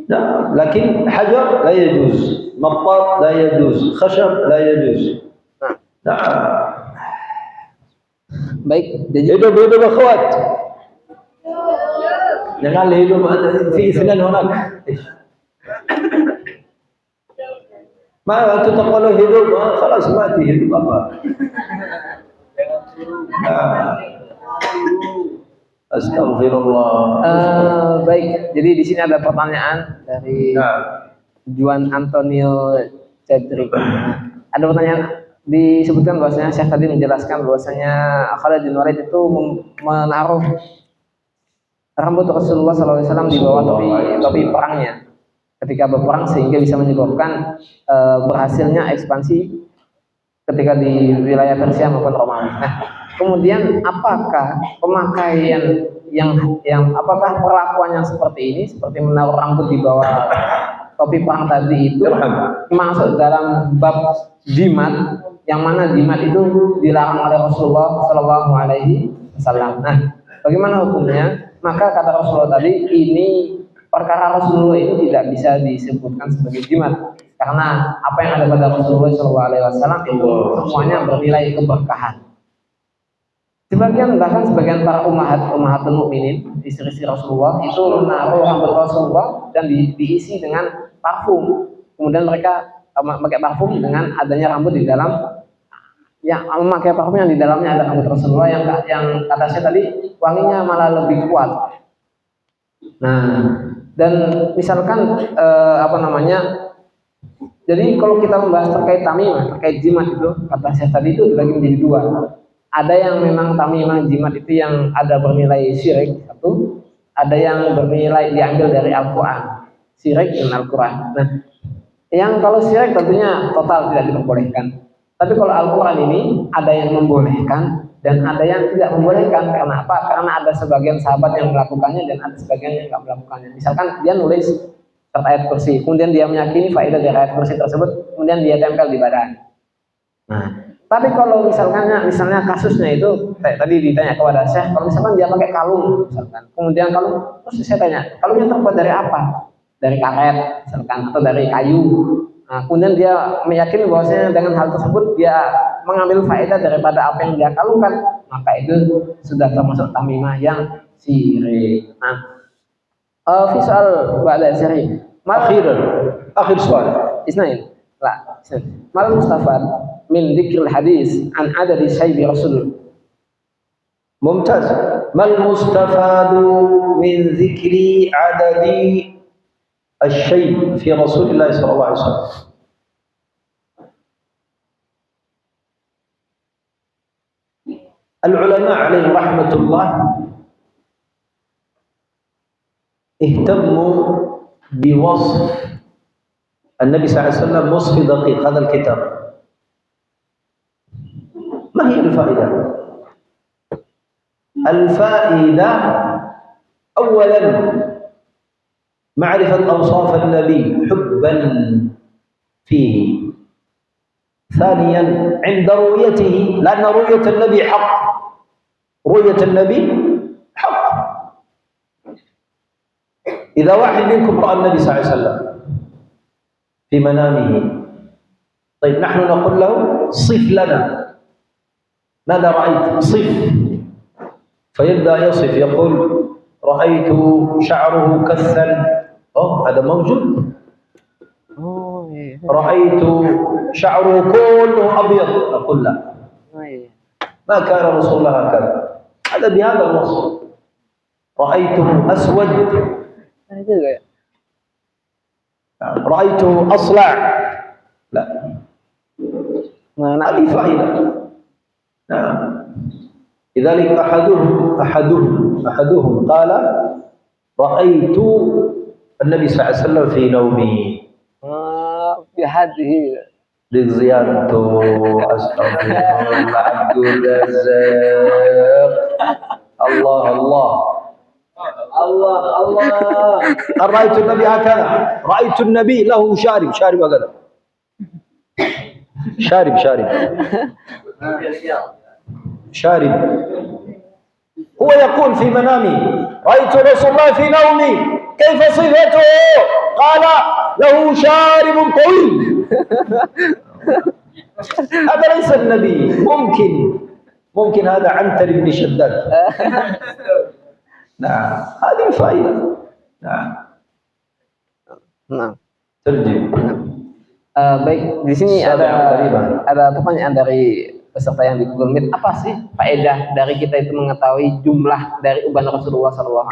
لا، لكن حجر لا يجوز، مطاط لا يجوز، خشب لا يجوز. نعم. baik. hidup أخوات، jangan hidup في اثنين هناك. ما تقولوا hidup خلاص mati, hidup apa? Astagfirullah. Baik, jadi di sini ada pertanyaan dari Juan Antonio Cedric. Ada pertanyaan, disebutkan bahwasanya Syekh tadi menjelaskan bahwasanya Khalid bin Walid itu menaruh rambut Rasulullah SAW di bawah topi perangnya ketika berperang, sehingga bisa menyebabkan berhasilnya ekspansi ketika di wilayah Persia maupun Romawi. Nah, kemudian apakah pemakaian yang apakah perlakuan yang seperti ini, seperti menaruh rambut di bawah topi perang tadi itu masuk dalam bab jimat, yang mana jimat itu dilarang oleh Rasulullah Shallallahu Alaihi Wasallam. Nah, bagaimana hukumnya? Maka kata Rasulullah tadi, ini perkara Rasulullah ini tidak bisa disebutkan sebagai jimat, karena apa yang ada pada Rasulullah Shallallahu Alaihi Wasallam itu semuanya bernilai keberkahan. Bahkan sebagian para ummahatul mukminin, istri-istri Rasulullah itu menaruh rambut Rasulullah dan diisi dengan parfum. Kemudian mereka memakai parfum dengan adanya rambut di dalam, yang memakai parfum yang di dalamnya ada rambut Rasulullah yang kata saya tadi wanginya malah lebih kuat. Nah, dan misalkan jadi kalau kita membahas terkait tamimah, terkait jimat itu, kata saya tadi itu dibagi menjadi dua. Ada yang memang tamimah jimat itu yang ada bernilai syirik, satu. Ada yang bernilai diambil dari Al-Quran, syirik dan Al-Quran. Nah, yang kalau syirik tentunya total tidak diperbolehkan. Tapi kalau Al-Quran ini ada yang membolehkan dan ada yang tidak membolehkan. Karena apa? Karena ada sebagian sahabat yang melakukannya dan ada sebagian yang tidak melakukannya. Misalkan dia nulis surat ayat kursi, kemudian dia meyakini faedah dari ayat kursi tersebut, kemudian dia tempel di badan. Nah, Tapi kalau misalnya kasusnya itu kayak tadi ditanya kepada Syekh, kalau misalkan dia pakai kalung misalkan, kemudian kalung, terus saya tanya, kalungnya terbuat dari apa? Dari karet misalkan atau dari kayu. Nah, kemudian dia meyakini bahwasanya dengan hal tersebut dia mengambil faedah daripada apa yang dia kalungkan, maka itu sudah termasuk tamimah yang syirik. Nah, في سؤال بعد سريع أخيرا آخر سؤال اثنين لا اثنين ما المستفاد من ذكر الحديث عن عدد شيء برسول ممتاز. ما المستفاد من ذكر عدد الشيء في رسول الله صلى الله عليه وسلم؟ العلماء عليهم رحمة الله اهتموا بوصف النبي صلى الله عليه وسلم وصف دقيق. هذا الكتاب ما هي الفائدة؟ الفائدة أولا معرفة أوصاف النبي حبا فيه. ثانيا عند رؤيته، لأن رؤية النبي حق، رؤية النبي حق. إذا واحد منكم رأى النبي صلى الله عليه وسلم في منامه، طيب نحن نقول له صف لنا ماذا رأيت؟ صف. فيبدأ يصف، يقول رأيت شعره كثا، هذا موجود. رأيت شعره كله أبيض، أقول لا، ما كان رسول الله هكذا، هذا بهذا الوصف. رأيته أسود، رأيته أصلع، لا، هذه فائدة. نعم. لذلك أحدهم قال رأيت النبي صلى الله عليه وسلم في نومي. بهذه رضيانته أستغفر عبد الرزاق. الله الله الله الله. رأيت النبي هكذا، رأيت النبي له شارب هكذا، شارب. هو يقول في منامي رأيت رسول الله في نومي، كيف صفته؟ قال له شارب طويل. هذا ليس النبي، ممكن هذا عنتر بن شداد. نعم، هذه الفائدة. نعم. Terjemah. Baik, di sini ada pertanyaan dari peserta yang di Google Meet. Apa sih faedah dari kita itu mengetahui jumlah dari uban Rasulullah SAW?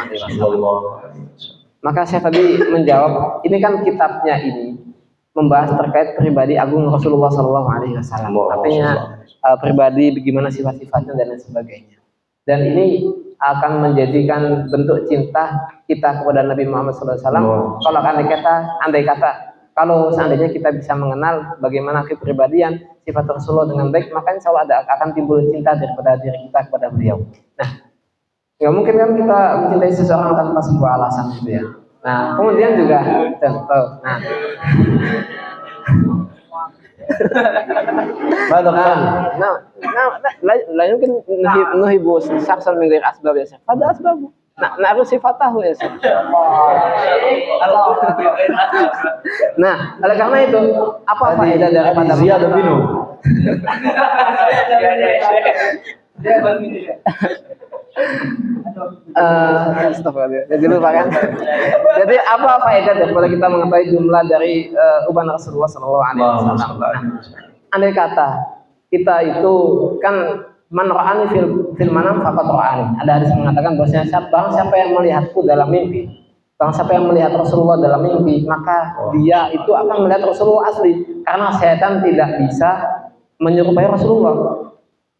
Maka saya tadi menjawab, ini kan kitabnya ini membahas terkait pribadi agung Rasulullah SAW. Artinya pribadi, bagaimana sifat-sifatnya dan lain sebagainya. Dan ini akan menjadikan bentuk cinta kita kepada Nabi Muhammad SAW. Kalau andai kata kalau seandainya kita bisa mengenal bagaimana kepribadian sifat Rasulullah dengan baik, maka insya Allah akan timbul cinta daripada diri kita kepada beliau. Nah, nggak mungkin kan kita mencintai seseorang tanpa sebuah alasan gitu ya. Nah, kemudian juga contoh. لا يمكن نهب شخصا من غير أسباب يا شيخ. هذا أسبابه. نعرف صفاته ya Syekh. Nah, oleh karena itu, apa faedah daripada ziyadah minhu? Jadi lupa kan. Jadi apa faedah daripada kita mengetahui jumlah dari uban Rasulullah SAW? Andai kata kita itu kan man ra'ani fil manam faqad ra'ani. Ada hadis mengatakan bahwasanya siapa yang melihatku dalam mimpi, siapa yang melihat Rasulullah dalam mimpi, maka dia itu akan melihat Rasulullah asli, karena setan tidak bisa menyerupai Rasulullah.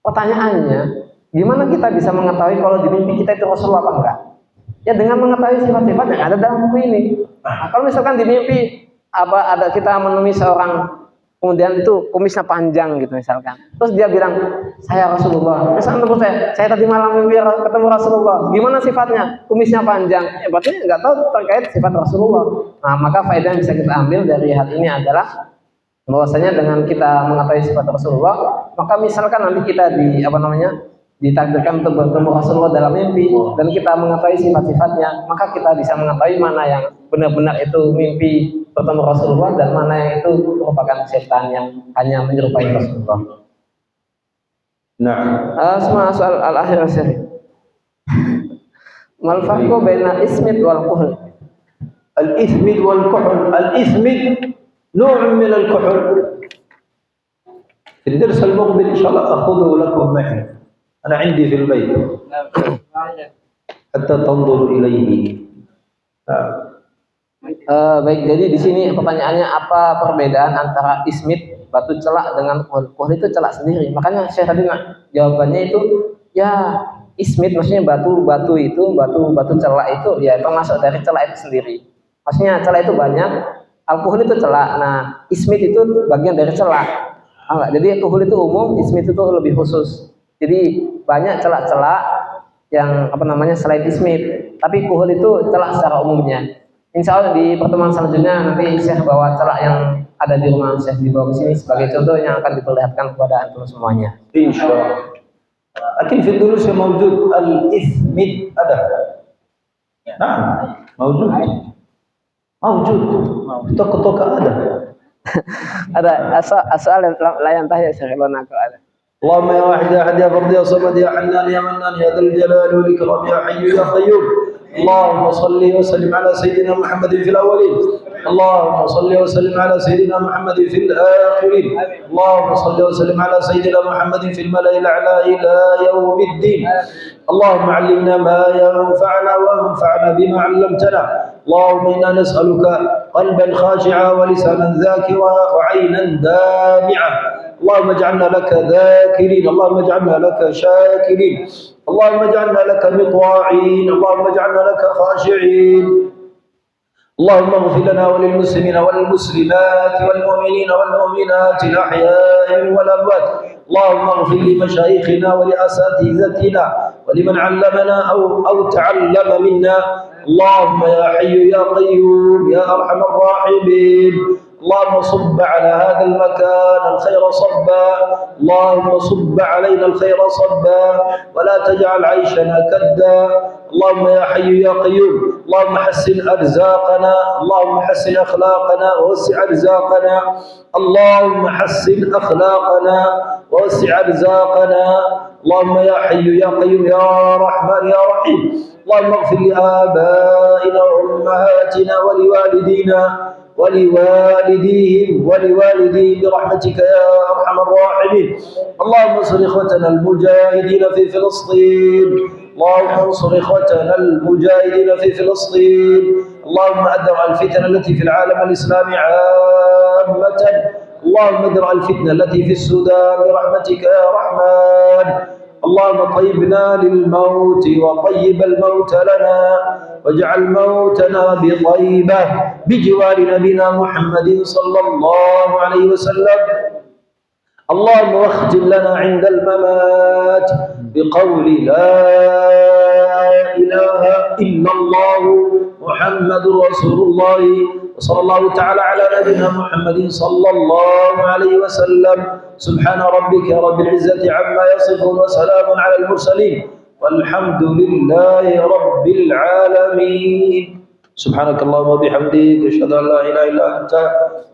Pertanyaannya, gimana kita bisa mengetahui kalau di mimpi kita itu Rasulullah apa enggak? Ya dengan mengetahui sifat-sifat yang ada dalam buku ini. Nah, kalau misalkan di mimpi ada kita menemui seorang, kemudian itu kumisnya panjang gitu misalkan, terus dia bilang saya Rasulullah, misalkan teman saya tadi malam mimpi ketemu Rasulullah, gimana sifatnya? Kumisnya panjang, berarti nggak tahu terkait sifat Rasulullah. Nah, maka faedah yang bisa kita ambil dari hal ini adalah Bahwasanya dengan kita mengetahui sifat Rasulullah, maka misalkan nanti kita ditakdirkan untuk bertemu Rasulullah dalam mimpi dan kita mengetahui sifat-sifatnya, maka kita bisa mengetahui mana yang benar-benar itu mimpi bertemu Rasulullah dan mana yang itu merupakan setan yang hanya menyerupai Rasulullah. Nah, Semua soal al-akhir syarih. Mal farqu baina ismit wal kuhl? الإثمد والكحل. الإثمد نوع من الكحل. في الدرس المقبل إن شاء الله أخذه لكم معي. أنا عندي في البيت حتى تنظروا إليه. Baik, jadi di sini pertanyaannya apa perbedaan antara ismit batu celak dengan kuhl? Kuhl itu celak sendiri. Makanya saya tadi jawabannya itu ya ismit maksudnya batu celak itu ya termasuk dari celak itu sendiri. Maksudnya celak itu banyak, al-kuhl itu celak. Nah, ismit itu bagian dari celak. Jadi kuhl itu umum, ismit itu lebih khusus. Jadi banyak celak-celak yang selain ismit, tapi kuhl itu celak secara umumnya. Insya Allah di pertemuan selanjutnya nanti saya bawa celak yang ada di rumah saya dibawa ke sini sebagai contoh yang akan diperlihatkan kepada antum semuanya. إن شاء الله. لكن في الدروس موجود الإثمد ada. نعم موجود. Tok ada. Ada asal la yantahi syaghlana ada. اللهم يا واحد يا احد يا فرد يا صمد يا حنان يا منان يا ذا الجلال والاكرام يا حي يا قيوم. اللهم صل وسلم على سيدنا محمد في الاولين. اللهم صل وسلم على سيدنا محمد في الاخرين. اللهم صل وسلم على سيدنا محمد في الملأ الاعلى الى يوم الدين. اللهم علمنا ما ينفعنا وانفعنا بما علمتنا. اللهم انا نسالك قلبا خاشعا ولسانا ذاكرا وعينا دامعا. اللهم اجعلنا لك ذاكرين. اللهم اجعلنا لك شاكرين. اللهم اجعلنا لك مطواعين. اللهم اجعلنا لك خاشعين. اللهم اغفر لنا وللمسلمين والمسلمات والمؤمنين والمؤمنات الأحياء والأموات. اللهم اغفر لمشايخنا ولأساتذتنا ولمن علمنا أو تعلم منا. اللهم يا حي يا قيوم يا أرحم الراحمين. اللهم صب على هذا المكان الخير صبا. اللهم صب علينا الخير صبا ولا تجعل عيشنا كدا. اللهم يا حي يا قيوم. اللهم حسن أرزاقنا. اللهم حسن أخلاقنا ووسع أرزاقنا. اللهم حسن أخلاقنا ووسع أرزاقنا. اللهم يا حي يا قيوم يا رحمن يا رحيم. اللهم اغفر لآبائنا وأمهاتنا ولوالدينا ولوالديهم برحمتك يا أرحم الراحمين. اللهم انصر إخوتنا المجاهدين في فلسطين. اللهم انصر إخوتنا المجاهدين في فلسطين. اللهم أدرع الفتن التي في العالم الإسلامي عامة. اللهم ادرع الفتنة التي في السودان برحمتك يا رحمن. اللهم طيبنا للموت وطيب الموت لنا واجعل موتنا بطيبة بجوار نبينا محمد صلى الله عليه وسلم. اللهم واختم لنا عند الممات بقول لا إله إلا الله محمد رسول الله. وصلى الله تعالى على نبينا محمد صلى الله عليه وسلم. سبحان ربك رب العزة عما يصفون وسلام على المرسلين والحمد لله رب العالمين. سبحانك اللهم وبحمدك أشهد أن لا إله إلا أنت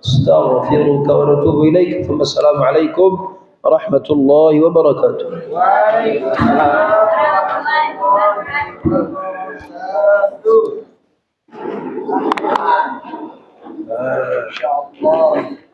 أستغفرك ونتوب إليك. ثم السلام عليكم ورحمة الله وبركاته. وعليكم السلام. ما شاء الله.